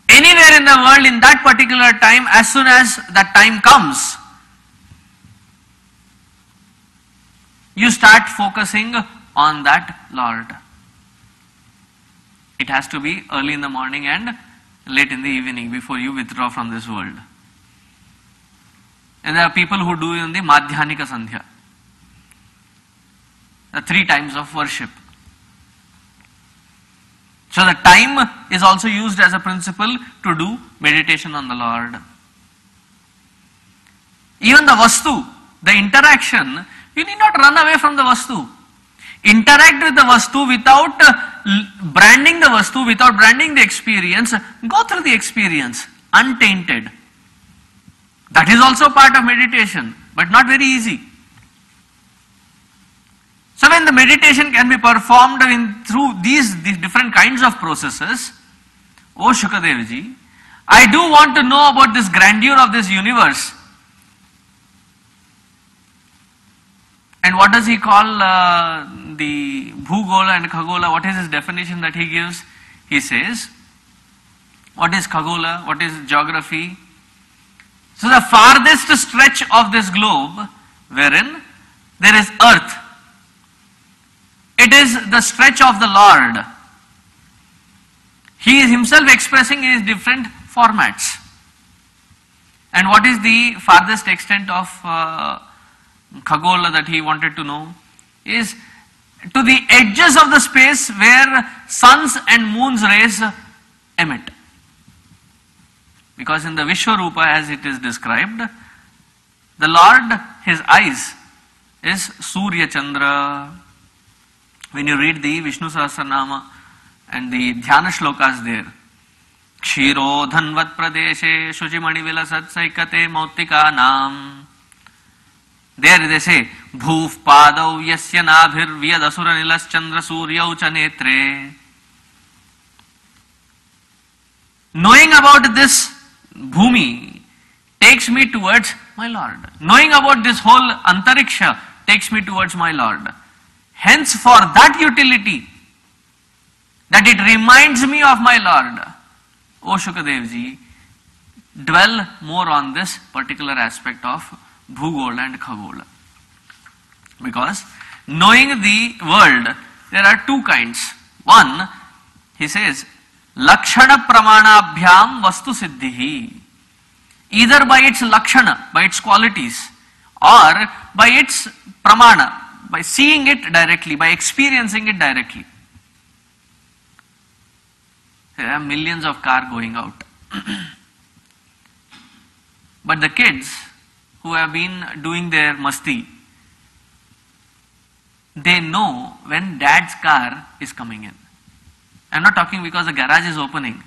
Anywhere in the world, in that particular time, as soon as that time comes, you start focusing on that Lord. It has to be early in the morning and late in the evening before you withdraw from this world. And there are people who do in the Madhyanika Sandhya, the 3 times of worship. So the time is also used as a principle to do meditation on the Lord. Even the Vastu, the interaction, you need not run away from the Vastu. Interact with the Vastu without branding the Vastu, without branding the experience. Go through the experience untainted. That is also part of meditation, but not very easy. So when the meditation can be performed through these different kinds of processes, O Shukadev ji, I do want to know about this grandeur of this universe. And what does he call the Bhugola and Khagola? What is his definition that he gives? He says, what is Khagola? What is geography? So the farthest stretch of this globe, wherein there is earth, it is the stretch of the Lord. He is himself expressing in his different formats. And what is the farthest extent of Khagola that he wanted to know? Is to the edges of the space where suns and moons rays emit. Because in the Vishwarupa, as it is described, the Lord, his eyes is Surya Chandra. When you read the Vishnu Sahasranama and the Dhyana shlokas there, Kshiro Dhanvat Pradeshe Shujimani Vilasat Saikate Mautika Nam. There they say, Bhuf Padav Yasya Nabhir Vyad Asura Nilas Chandra Surya Ucha Netre. Knowing about this Bhumi takes me towards my Lord. Knowing about this whole Antariksha takes me towards my Lord. Hence, for that utility, that it reminds me of my Lord, O Shukadev ji, dwell more on this particular aspect of Bhugola and Khagola. Because knowing the world, there are two kinds. One, he says, Lakshana Pramanabhyam Vastu Siddhihi. Either by its Lakshana, by its qualities, or by its Pramana, by seeing it directly, by experiencing it directly. There are millions of cars going out. But the kids who have been doing their masti, they know when dad's car is coming in. I am not talking because the garage is opening.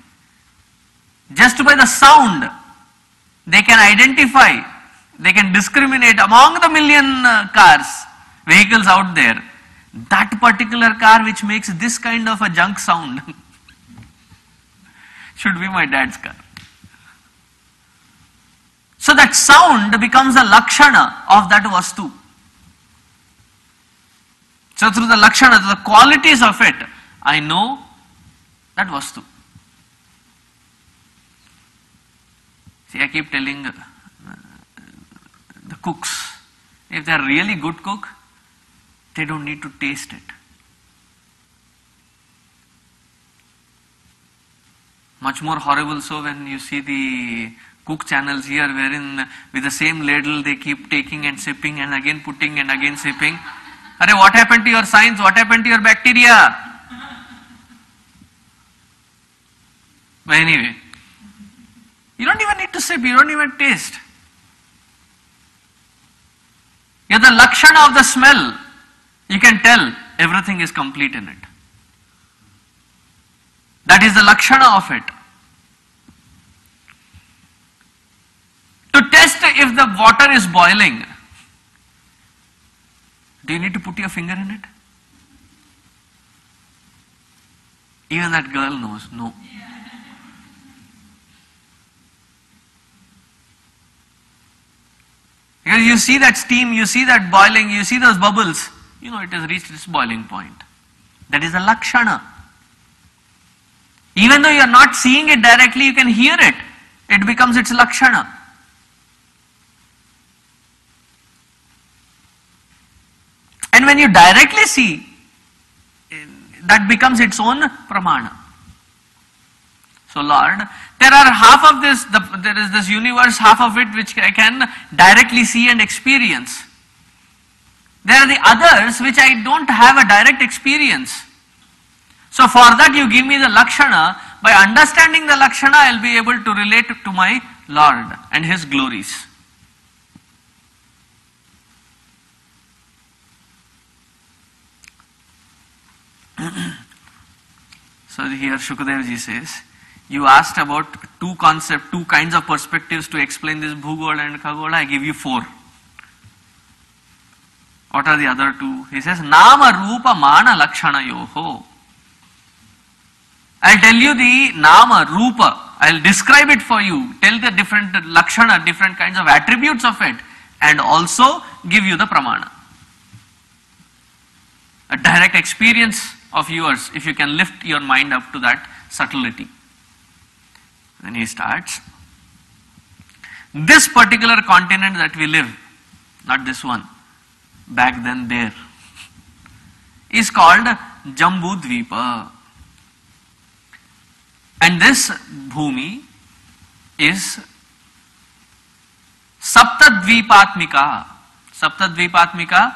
Just by the sound, they can identify, they can discriminate among the million cars, vehicles out there, that particular car which makes this kind of a junk sound should be my dad's car. So that sound becomes the lakshana of that vastu. So through the lakshana, the qualities of it, I know that vastu. See, I keep telling the cooks, if they are really good cook, they don't need to taste it. Much more horrible so when you see the cook channels here wherein with the same ladle they keep taking and sipping and again putting and again sipping. Arey, what happened to your science? What happened to your bacteria? But anyway, you don't even need to sip, you don't even taste. You're the lakshana of the smell. You can tell everything is complete in it. That is the lakshana of it. To test if the water is boiling, do you need to put your finger in it? Even that girl knows, no. Because you see that steam, you see that boiling, you see those bubbles, you know it has reached its boiling point. That is a lakshana. Even though you are not seeing it directly, you can hear it. It becomes its lakshana. And when you directly see, that becomes its own pramana. So Lord, there are half of this, there is this universe, half of it which I can directly see and experience. There are the others which I don't have a direct experience. So for that you give me the lakshana. By understanding the lakshana, I will be able to relate to my Lord and His glories. So here Shukadev ji says, you asked about two kinds of perspectives to explain this Bhugola and Khagola. I give you four. What are the other two? He says, Nama Rupa Mana Lakshana Yoho. I'll tell you the Nama Rupa. I'll describe it for you. Tell the different Lakshana, different kinds of attributes of it. And also give you the Pramana. A direct experience of yours, if you can lift your mind up to that subtlety. Then he starts. This particular continent that we live, not this one, back then there, is called Jambu Dvipa. And this Bhumi is Saptadvipatmika. Saptadvipatmika,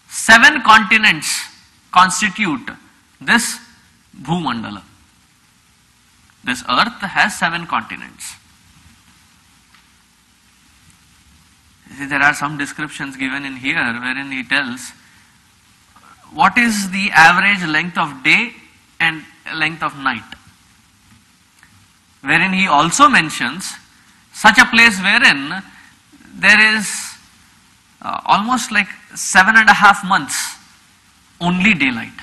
7 continents constitute this Bhumandala. This earth has 7 continents. There are some descriptions given in here wherein he tells what is the average length of day and length of night. Wherein he also mentions such a place wherein there is almost like 7.5 months only daylight.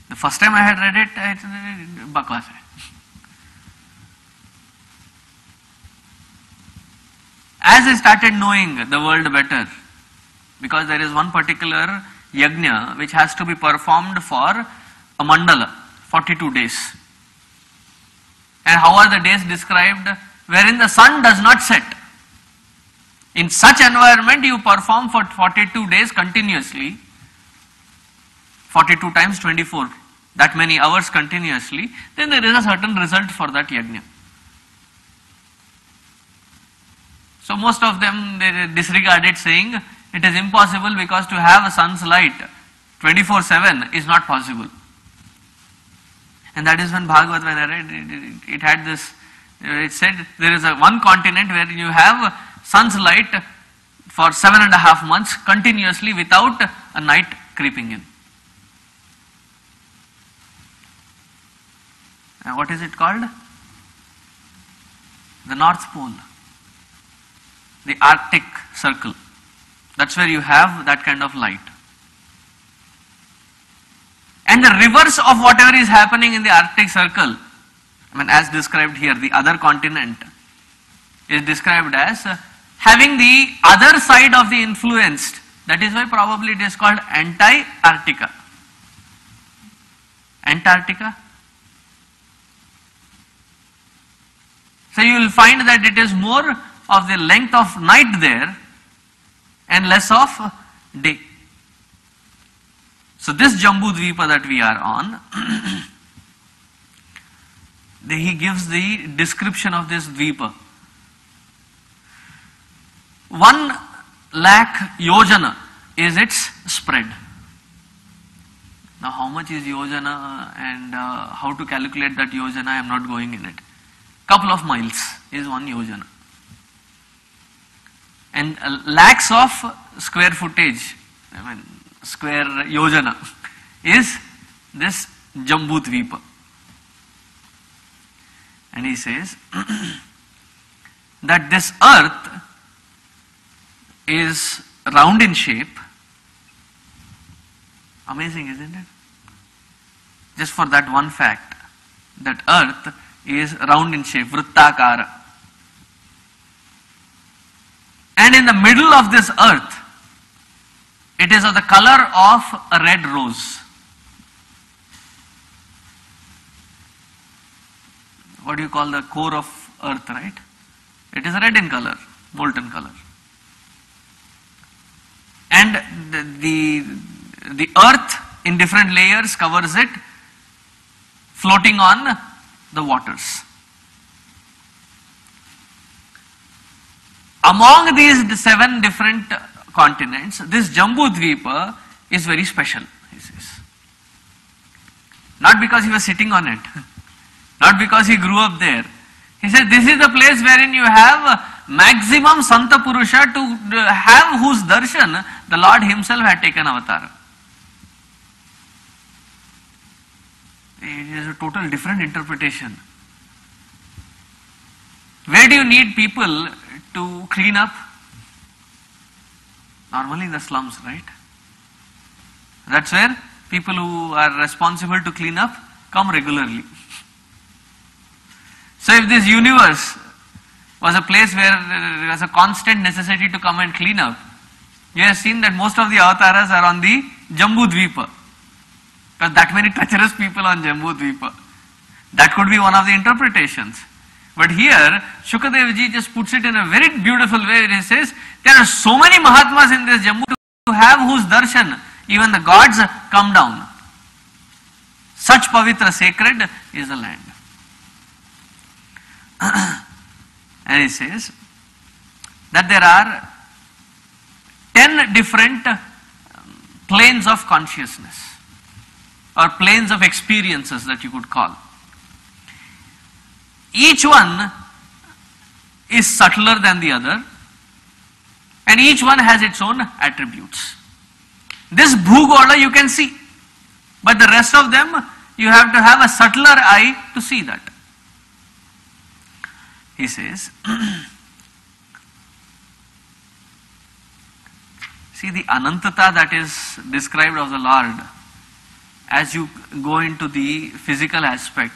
The first time I had read it, I thought, bakwas hai. As I started knowing the world better, because there is one particular yajna which has to be performed for a mandala, 42 days. And how are the days described? Wherein the sun does not set. In such environment you perform for 42 days continuously, 42 times 24, that many hours continuously, then there is a certain result for that yajna. So most of them, they disregard it, saying it is impossible because to have a sun's light 24/7 is not possible. And that is when Bhagavad, when I read it had this, it said there is one continent where you have sun's light for 7.5 months continuously without a night creeping in. And what is it called? The North Pole, the Arctic Circle. That's where you have that kind of light. And the reverse of whatever is happening in the Arctic Circle, I mean, as described here, the other continent is described as having the other side of the influenced. That is why probably it is called Antarctica. Antarctica. So you will find that it is more of the length of night there and less of day. So this Jambu Dvipa that we are on, he gives the description of this Dvipa. 1,00,000 yojana is its spread. Now how much is yojana and how to calculate that yojana, I am not going in it. Couple of miles is 1 yojana. And lakhs of square footage, I mean square yojana, is this Jambu Dvipa. And he says that this earth is round in shape. Amazing, isn't it? Just for that one fact, that earth is round in shape, Vrittakara. And in the middle of this earth, it is of the color of a red rose. What do you call the core of earth, right? It is red in color, molten color. And the earth in different layers covers it, floating on the waters. Among these 7 different continents, this Jambu Dvipa is very special, he says. Not because he was sitting on it, not because he grew up there. He said this is the place wherein you have maximum Santa Purusha to have whose darshan the Lord himself had taken avatar. It is a total different interpretation. Where do you need people to clean up? Normally in the slums, right? That's where people who are responsible to clean up come regularly. So if this universe was a place where there was a constant necessity to come and clean up, you have seen that most of the avatars are on the Jambu Dvipa. Because that many treacherous people on Jambu Dvipa. That could be one of the interpretations. But here, Shukadev ji just puts it in a very beautiful way where he says, there are so many Mahatmas in this Jambu to have whose darshan even the gods come down. Such pavitra, sacred is the land. And he says that there are 10 different planes of consciousness or planes of experiences that you could call. Each one is subtler than the other and each one has its own attributes. This Bhugola you can see, but the rest of them you have to have a subtler eye to see that. He says, see the Anantata that is described of the Lord as you go into the physical aspect.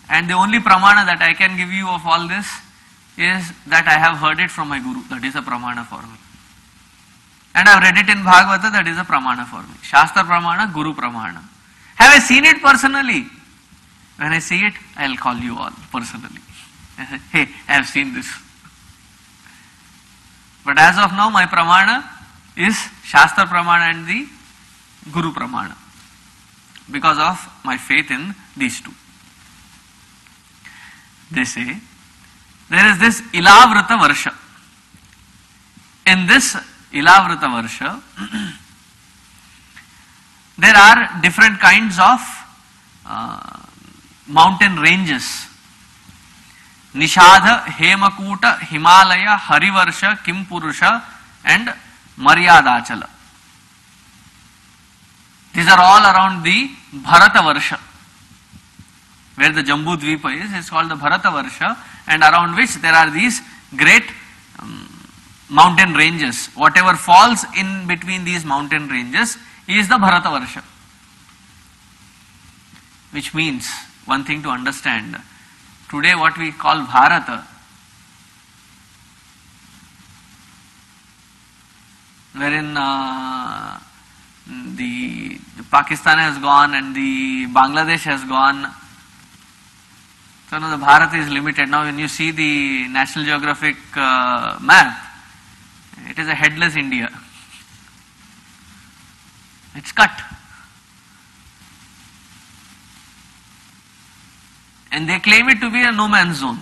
And the only pramana that I can give you of all this is that I have heard it from my Guru. That is a pramana for me. And I have read it in Bhagavata, that is a pramana for me. Shastra pramana, Guru pramana. Have I seen it personally? When I see it, I will call you all personally. I say, hey, I have seen this. But as of now, my pramana is Shastra pramana and the Guru pramana, because of my faith in these two. They say, there is this Ilavrita Varsha. In this Ilavrita Varsha, there are different kinds of mountain ranges. Nishadha, Hemakuta, Himalaya, Harivarsha, Kimpurusha and Maryadachala. These are all around the Bharata Varsha, where the Jambu Dvipa is. It's called the Bharata Varsha, and around which there are these great mountain ranges. Whatever falls in between these mountain ranges is the Bharata Varsha. Which means, one thing to understand, today what we call Bharata, wherein the Pakistan has gone and the Bangladesh has gone. So now the Bharat is limited. Now when you see the National Geographic map, it is a headless India. It's cut. And they claim it to be a no man's zone.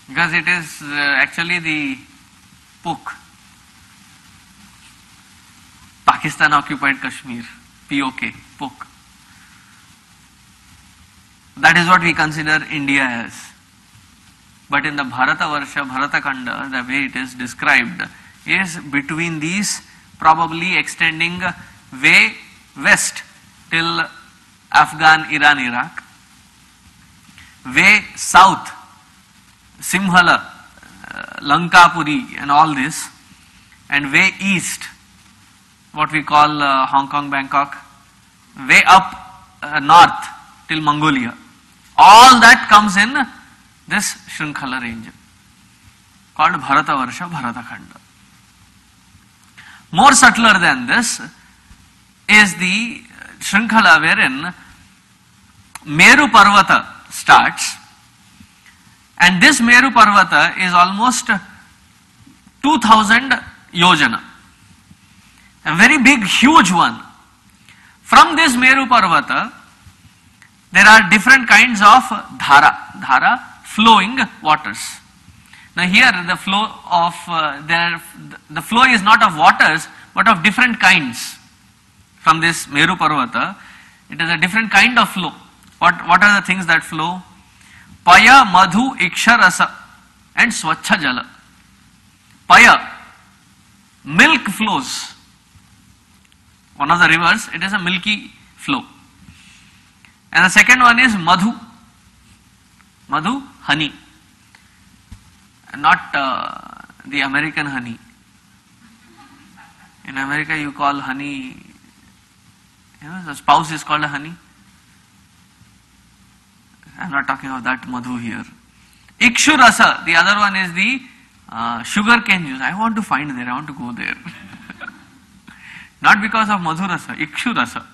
Because it is actually the POK. Pakistan occupied Kashmir. POK. POK. That is what we consider India as. But in the Bharata Varsha, Bharata Khanda, the way it is described is between these, probably extending way west till Afghan, Iran, Iraq, way south, Simhala, Lankapuri and all this, and way east, what we call Hong Kong, Bangkok, way up north till Mongolia. All that comes in this Shrinkhala range called Bharata Varsha, Bharata Khanda. More subtler than this is the Shrinkhala wherein Meru Parvata starts, and this Meru Parvata is almost 2000 yojana, a very big, huge one. From this Meru Parvata, there are different kinds of dhara, flowing waters. Now here the flow of the flow is not of waters but of different kinds. From this Meru Parvata, it is a different kind of flow. What are the things that flow? Paya, Madhu, Iksharasa and Swachha Jala. Paya, milk flows. One of the rivers, it is a milky flow. And the second one is Madhu. Madhu, honey. Not the American honey. In America you call honey, the spouse is called a honey. I am not talking of that Madhu here. Ikshu Rasa, the other one is the sugar cane juice. I want to find there, I want to go there. Not because of Madhu Rasa, Ikshu Rasa.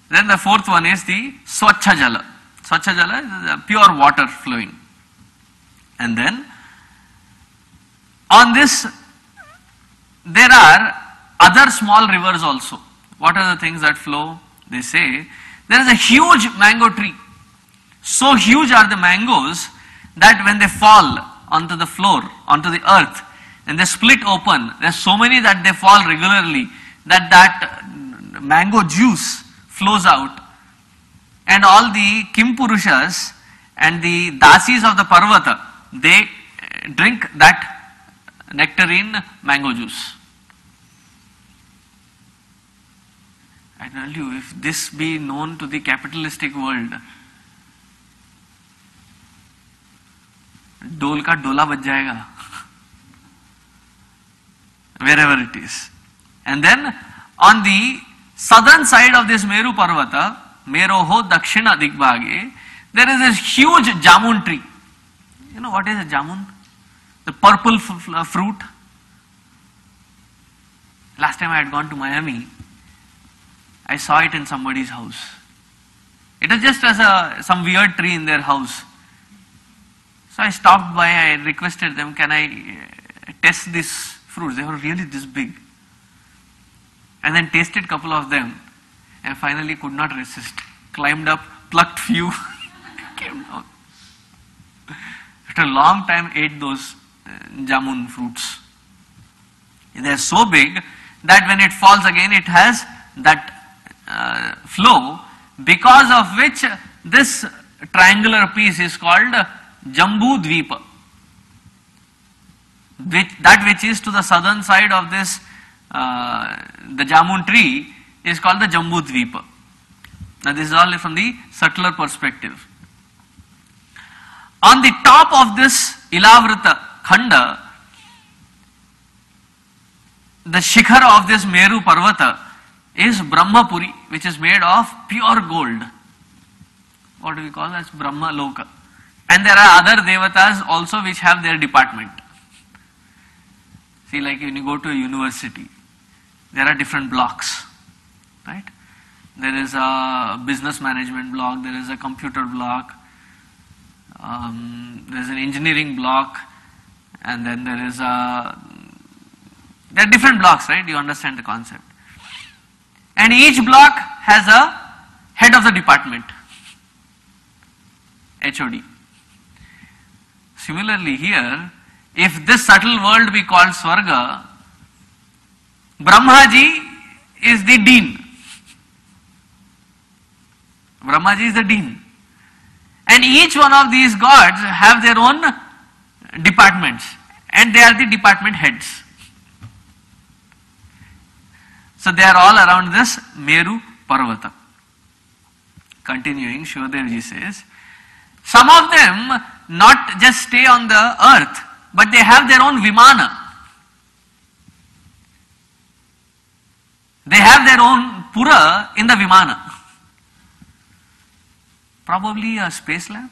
Then the fourth one is the Swachha Jala. Swachha Jala is the pure water flowing. And then on this there are other small rivers also. What are the things that flow? They say there is a huge mango tree. So huge are the mangoes that when they fall onto the floor, onto the earth, and they split open, there are so many that they fall regularly that mango juice flows out, and all the Kimpurushas and the Dasis of the Parvata, they drink that nectarine mango juice. I tell you, if this be known to the capitalistic world, डोल का डोला बज जाएगा, wherever it is. And then on the southern side of this Meru Parvata, Meroho Dakshina Digbhage, there is this huge jamun tree. You know what is a jamun? the purple fruit. Last time I had gone to Miami, I saw it in somebody's house. It was just as some weird tree in their house. So I stopped by, I requested them, can I test these fruits? They were really this big. And then tasted a couple of them and finally could not resist. Climbed up, plucked few, came down. After a long time ate those jamun fruits. They are so big that when it falls again it has that flow, because of which this triangular piece is called Jambu Dvipa. That which is to the southern side of this, the jamun tree, is called the Jambu Dvipa. Now this is all from the subtler perspective. On the top of this Ilavrita Khanda, the shikhar of this Meru Parvata is Brahmapuri, which is made of pure gold. What do we call as Brahma Loka? And there are other devatas also which have their department. See, like when you go to a university, there are different blocks, right? There is a business management block, there is a computer block, there is an engineering block, and then there are different blocks, right? You understand the concept. And each block has a head of the department, HOD. Similarly here, if this subtle world be called Swarga, Brahmaji is the dean. Brahmaji is the dean. And each one of these gods have their own departments, and they are the department heads. So they are all around this Meru Parvata. Continuing, Shivadevji says, some of them not just stay on the earth, but they have their own Vimana. They have their own Pura in the Vimana. Probably a space lab.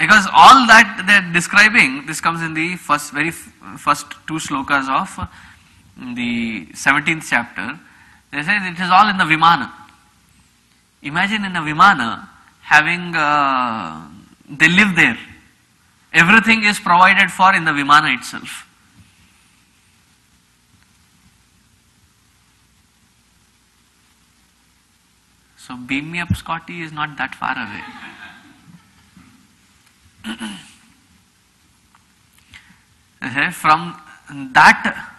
Because all that they are describing, this comes in the very first two slokas of the 17th chapter. They say it is all in the Vimana. Imagine in a Vimana having, they live there. Everything is provided for in the Vimana itself. So beam me up, Scotty, is not that far away. From that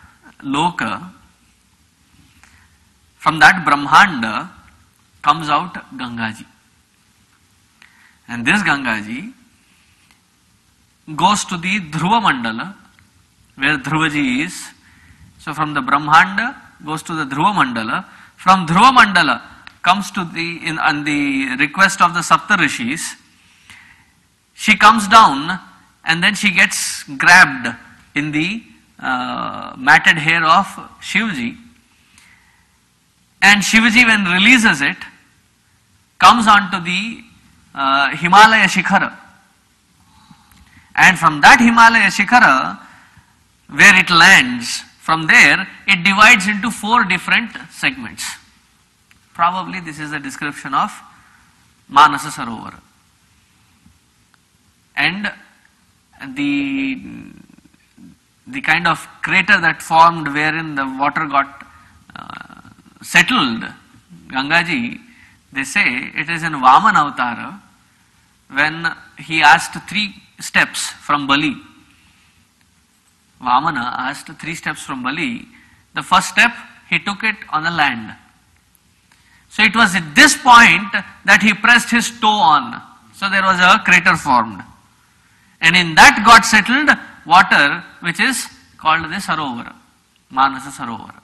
loka, from that Brahmanda comes out Gangaji. And this Gangaji goes to the Dhruva Mandala, where Dhruvaji is. So from the Brahmanda goes to the Dhruva Mandala. From Dhruva Mandala comes to on the request of the Sapta Rishis. She comes down and then she gets grabbed in the matted hair of Shivaji. And Shivaji, when releases it, comes onto the Himalaya Shikhara. And from that Himalaya Shikhara, where it lands, from there it divides into 4 different segments. Probably this is a description of Manasa Sarovara. And the kind of crater that formed wherein the water got settled, Gangaji, they say it is in Vamana Avatara, when he asked 3 steps from Bali. Vamana asked 3 steps from Bali. The first step, he took it on the land. So it was at this point that he pressed his toe on. So there was a crater formed. And in that got settled water, which is called the Sarovara, Manasa Sarovara.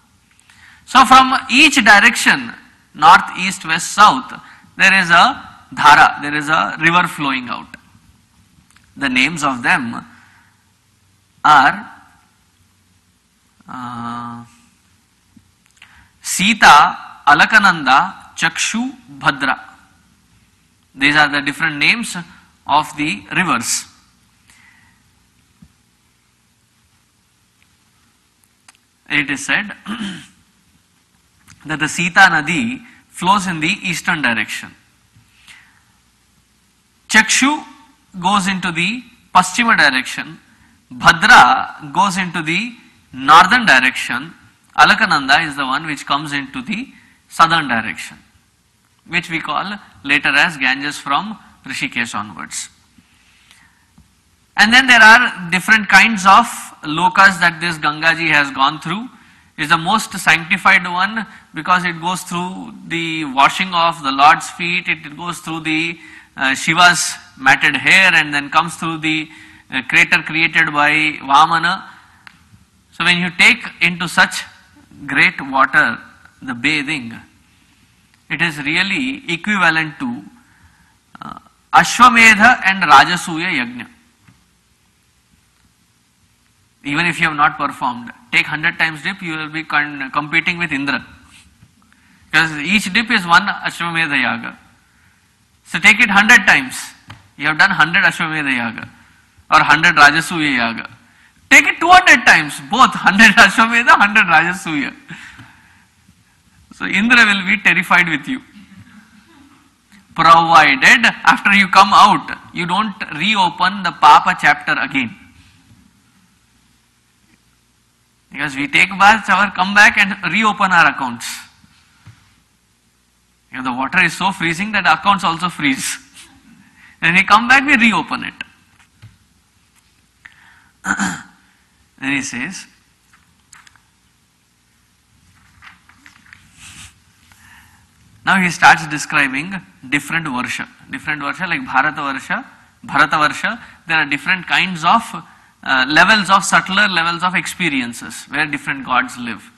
So from each direction, north, east, west, south, there is a dhara, there is a river flowing out. The names of them are Sita, Alakananda, Chakshu, Bhadra. These are the different names of the rivers. It is said that the Sita Nadi flows in the eastern direction. Chakshu goes into the Paschima direction. Bhadra goes into the northern direction. Alakananda is the one which comes into the southern direction, which we call later as Ganges from Rishikesh onwards. And then there are different kinds of lokas that this Gangaji has gone through. Is the most sanctified one because it goes through the washing of the Lord's feet, it goes through the Shiva's matted hair, and then comes through the crater created by Vamana. So when you take into such great water the bathing, it is really equivalent to Ashwamedha and Rajasuya Yajna. Even if you have not performed, take 100 times dip, you will be competing with Indra. Because each dip is one Ashwamedha Yaga. So take it 100 times. You have done 100 Ashwamedha Yaga or 100 Rajasuya Yaga. Take it 200 times, both 100 Ashwamedha, 100 Rajasuya. So Indra will be terrified with you. Provided after you come out, you don't reopen the Papa chapter again. Because we take baths, come back and reopen our accounts. If the water is so freezing that accounts also freeze. Then we come back, we reopen it. Then he says, now he starts describing different Varsha. Different Varsha like Bharata Varsha. There are different kinds of levels of subtler levels of experiences where different gods live.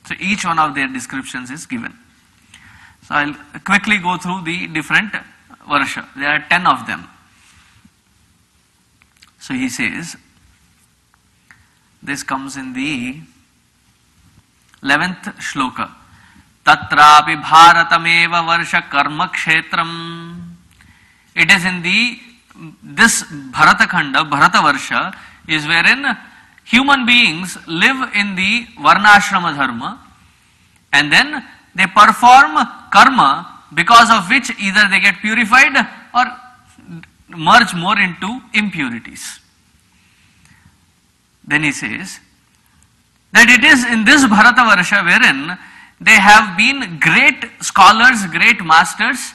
So each one of their descriptions is given. So I'll quickly go through the different Varsha. There are 10 of them. So he says, this comes in the 11th shloka. Tatrapi bharatameva varsha karma kshetram. It is in this Bharata Khanda, Bharata Varsha, is wherein human beings live in the Varnashrama Dharma and then they perform karma because of which either they get purified or merge more into impurities. Then he says that it is in this Bharata Varsha wherein they have been great scholars, great masters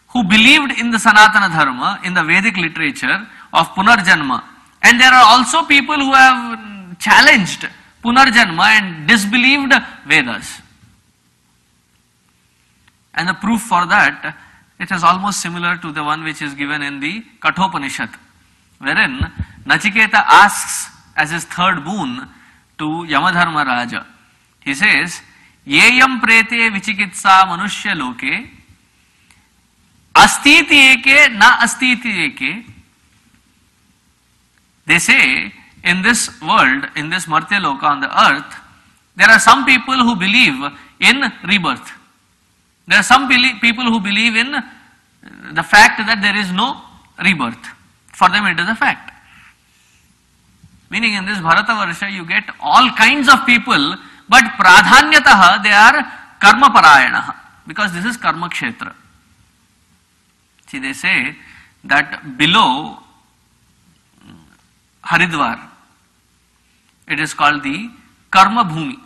who believed in the Sanatana Dharma, in the Vedic literature of Punarjanma. And there are also people who have challenged Punarjanma and disbelieved Vedas. And the proof for that, it is almost similar to the one which is given in the Kathopanishad, wherein Nachiketa asks as his third boon to Yamadharma Raja. He says, Yeyam prete vichikitsa manushya loke astiti eke na astiti eke. They say, in this world, in this Martya Loka on the earth, there are some people who believe in rebirth. There are some people who believe in the fact that there is no rebirth. For them it is a fact. Meaning in this Bharata Varsha you get all kinds of people, but pradhanyataha they are karma parayanaha, because this is karma kshetra. See, they say that below Haridwar, it is called the Karma Bhumi.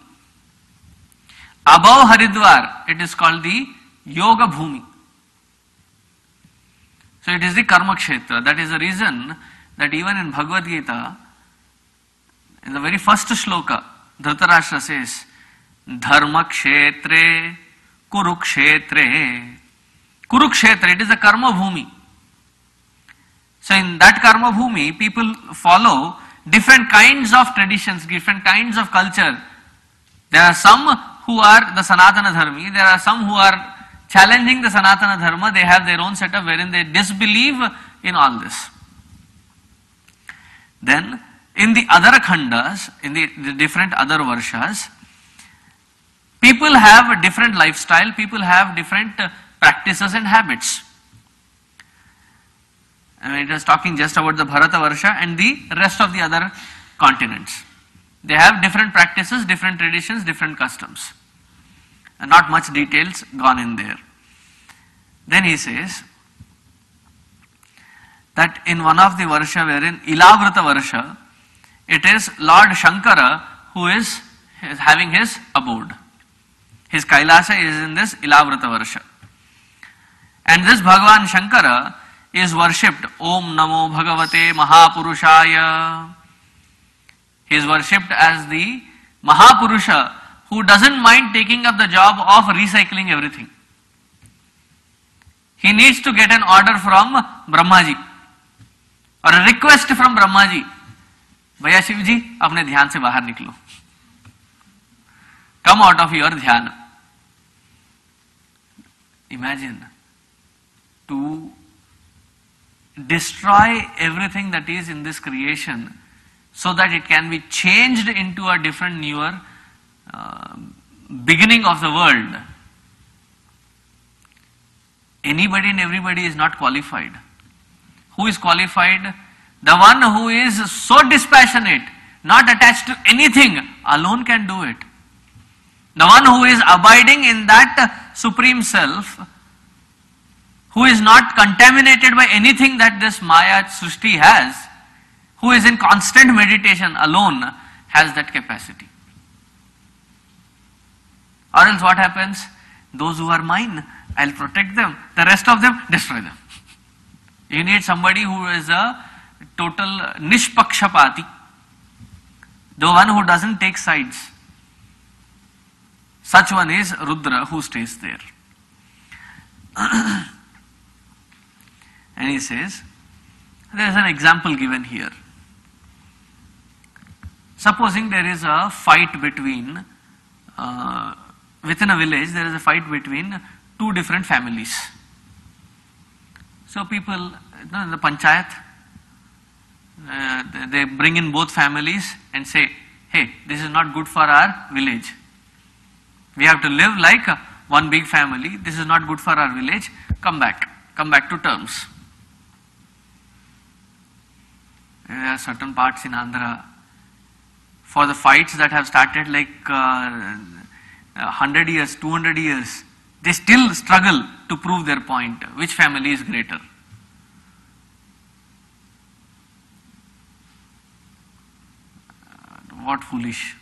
Above Haridwar, it is called the Yoga Bhumi. So it is the Karma Kshetra. That is the reason that even in Bhagavad Gita, in the very first shloka, Dhritarashtra says, Dharma Kshetre Kurukshetre. Kurukshetra, it is the Karma Bhumi. So in that Karma Bhumi, people follow different kinds of traditions, different kinds of culture. There are some who are the Sanatana Dharmi, there are some who are challenging the Sanatana Dharma, they have their own setup wherein they disbelieve in all this. Then in the other khandas, in the different other varshas, people have a different lifestyle, people have different practices and habits. I mean, it is talking just about the Bharatavarsha and the rest of the other continents. They have different practices, different traditions, different customs. And not much details gone in there. Then he says that in one of the Varsha, wherein Ilavrata Varsha, it is Lord Shankara who is having his abode. His Kailasa is in this Ilavrata Varsha. And this Bhagavan Shankara is worshipped. Om Namo Bhagavate Mahapurushaya. He is worshipped as the Mahapurusha who doesn't mind taking up the job of recycling everything. He needs to get an order from Brahmaji or a request from Brahmaji. Bhaiya Shivji, apne dhyan se bahar niklo. Come out of your dhyan. Imagine to destroy everything that is in this creation so that it can be changed into a different, newer beginning of the world. Anybody and everybody is not qualified. Who is qualified? The one who is so dispassionate, not attached to anything, alone can do it. The one who is abiding in that Supreme Self, who is not contaminated by anything that this Maya Srishti has, who is in constant meditation alone, has that capacity. Or else what happens? Those who are mine, I'll protect them. The rest of them, destroy them. You need somebody who is a total nishpakshapati, the one who doesn't take sides. Such one is Rudra who stays there. And he says, there is an example given here. Supposing there is a fight between, within a village, there is a fight between two different families. So people, in the panchayat, they bring in both families and say, hey, this is not good for our village. We have to live like one big family. This is not good for our village. Come back to terms. There are certain parts in Andhra, for the fights that have started like 100 years, 200 years, they still struggle to prove their point. Which family is greater? What foolish.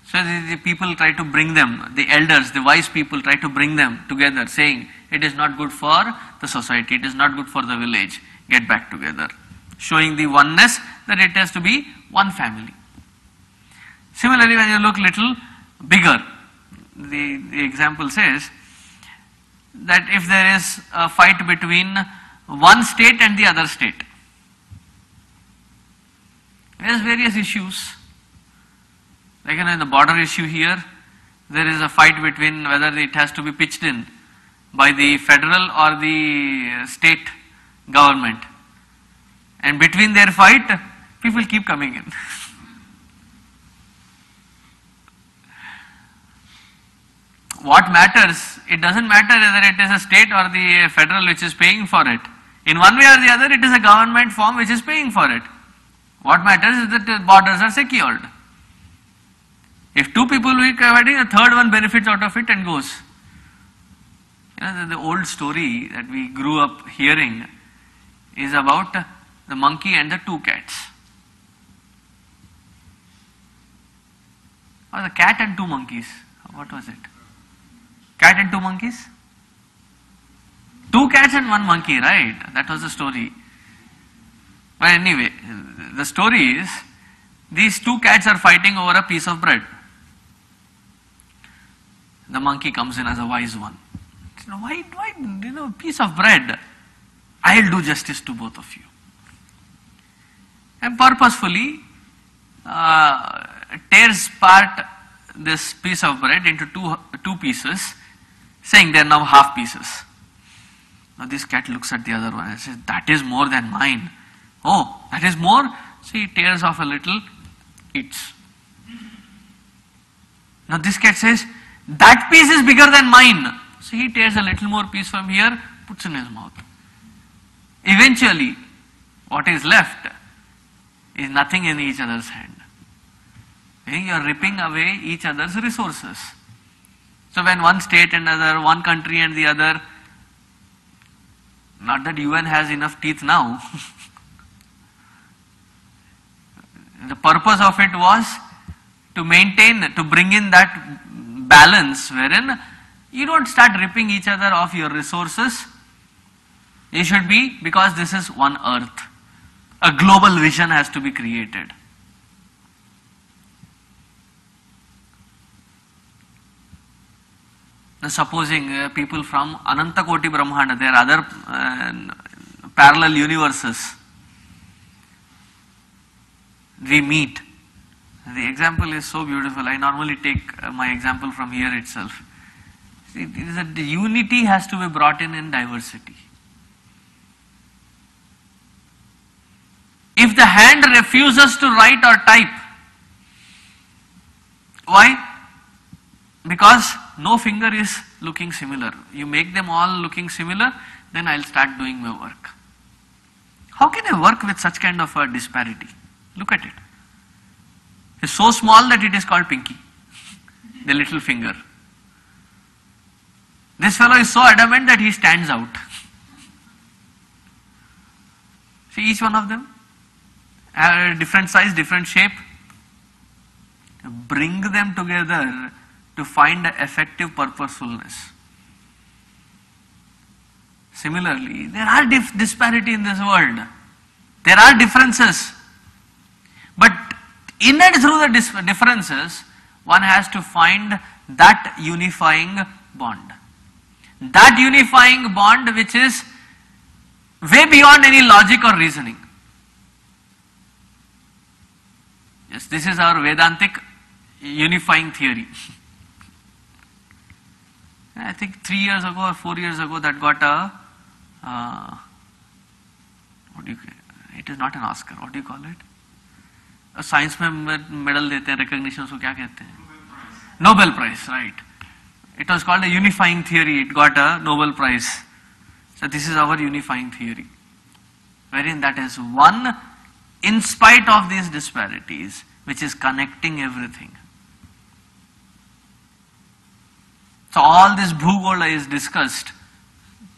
So the people try to bring them, the elders, the wise people try to bring them together, saying, it is not good for the society, it is not good for the village, get back together. Showing the oneness that it has to be one family. Similarly, when you look little bigger, the example says that if there is a fight between one state and the other state, there is various issues. Like in the border issue here, there is a fight between whether it has to be pitched in by the federal or the state government. And between their fight, people keep coming in. What matters? It doesn't matter whether it is a state or the federal which is paying for it. In one way or the other, it is a government form which is paying for it. What matters is that the borders are secured. If two people are fighting, a third one benefits out of it and goes. You know, the old story that we grew up hearing is about the monkey and the two cats. Or the cat and two monkeys. What was it? Cat and two monkeys? Two cats and one monkey, right? That was the story. But anyway, the story is, these two cats are fighting over a piece of bread. The monkey comes in as a wise one. Why, piece of bread? I'll do justice to both of you. And purposefully tears apart this piece of bread into two pieces, saying they are now half pieces. Now this cat looks at the other one and says, that is more than mine. Oh, that is more? So he tears off a little, eats. Now this cat says, that piece is bigger than mine. So he tears a little more piece from here, puts in his mouth. eventually what is left is nothing in each other's hand. You are ripping away each other's resources. So when one state and other, one country and the other, not that UN has enough teeth now, the purpose of it was to maintain, to bring in that balance wherein you don't start ripping each other of your resources. You should be, because this is one earth. A global vision has to be created. Now supposing people from Anantakoti Brahmanda, there are other parallel universes, we meet. The example is so beautiful. I normally take my example from here itself. See, the unity has to be brought in diversity. If the hand refuses to write or type, why? Because no finger is looking similar. You make them all looking similar, then I'll start doing my work. How can I work with such kind of a disparity? Look at it. It's so small that it is called pinky, the little finger. This fellow is so adamant that he stands out. See, each one of them have a different size, different shape. Bring them together to find effective purposefulness. Similarly, there are disparity in this world. There are differences. But in and through the differences, one has to find that unifying bond. That unifying bond which is way beyond any logic or reasoning. Yes, this is our Vedantic unifying theory. I think 3 years ago or 4 years ago that got a, it is not an Oscar, what do you call it? A science medal देते हैं, recognition उसको क्या कहते हैं? Nobel Prize, right. It was called a unifying theory, it got a Nobel Prize. So this is our unifying theory, wherein that is one in spite of these disparities, which is connecting everything. So all this Bhugola is discussed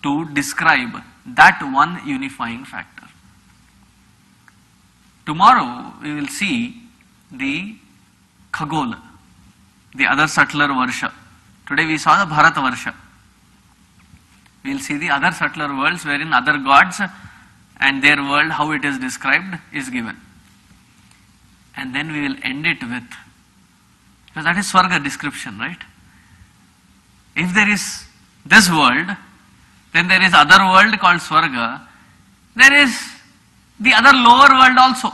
to describe that one unifying factor. Tomorrow we will see the Khagola, the other subtler Varsha. Today we saw the Bharat Varsha. We will see the other subtler worlds wherein other gods and their world, how it is described, is given. And then we will end it with, because that is Swarga description, right? If there is this world, then there is other world called Swarga. There is the other lower world also.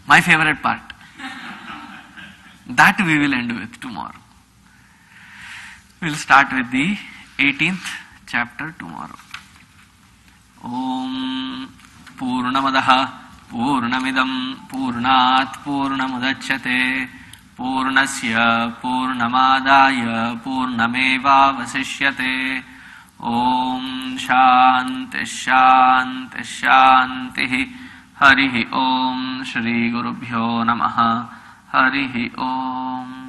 My favorite part. That we will end with tomorrow. We will start with the 18th chapter tomorrow. Om Purnamadaha Purnamidam Purnat Purnamudachyate Purnasya Purnamadaya Purnameva Vasishyate. Om Shanti Shanti Shanti. Harihi Om Shri Gurubhyo Namaha. Harihi Om.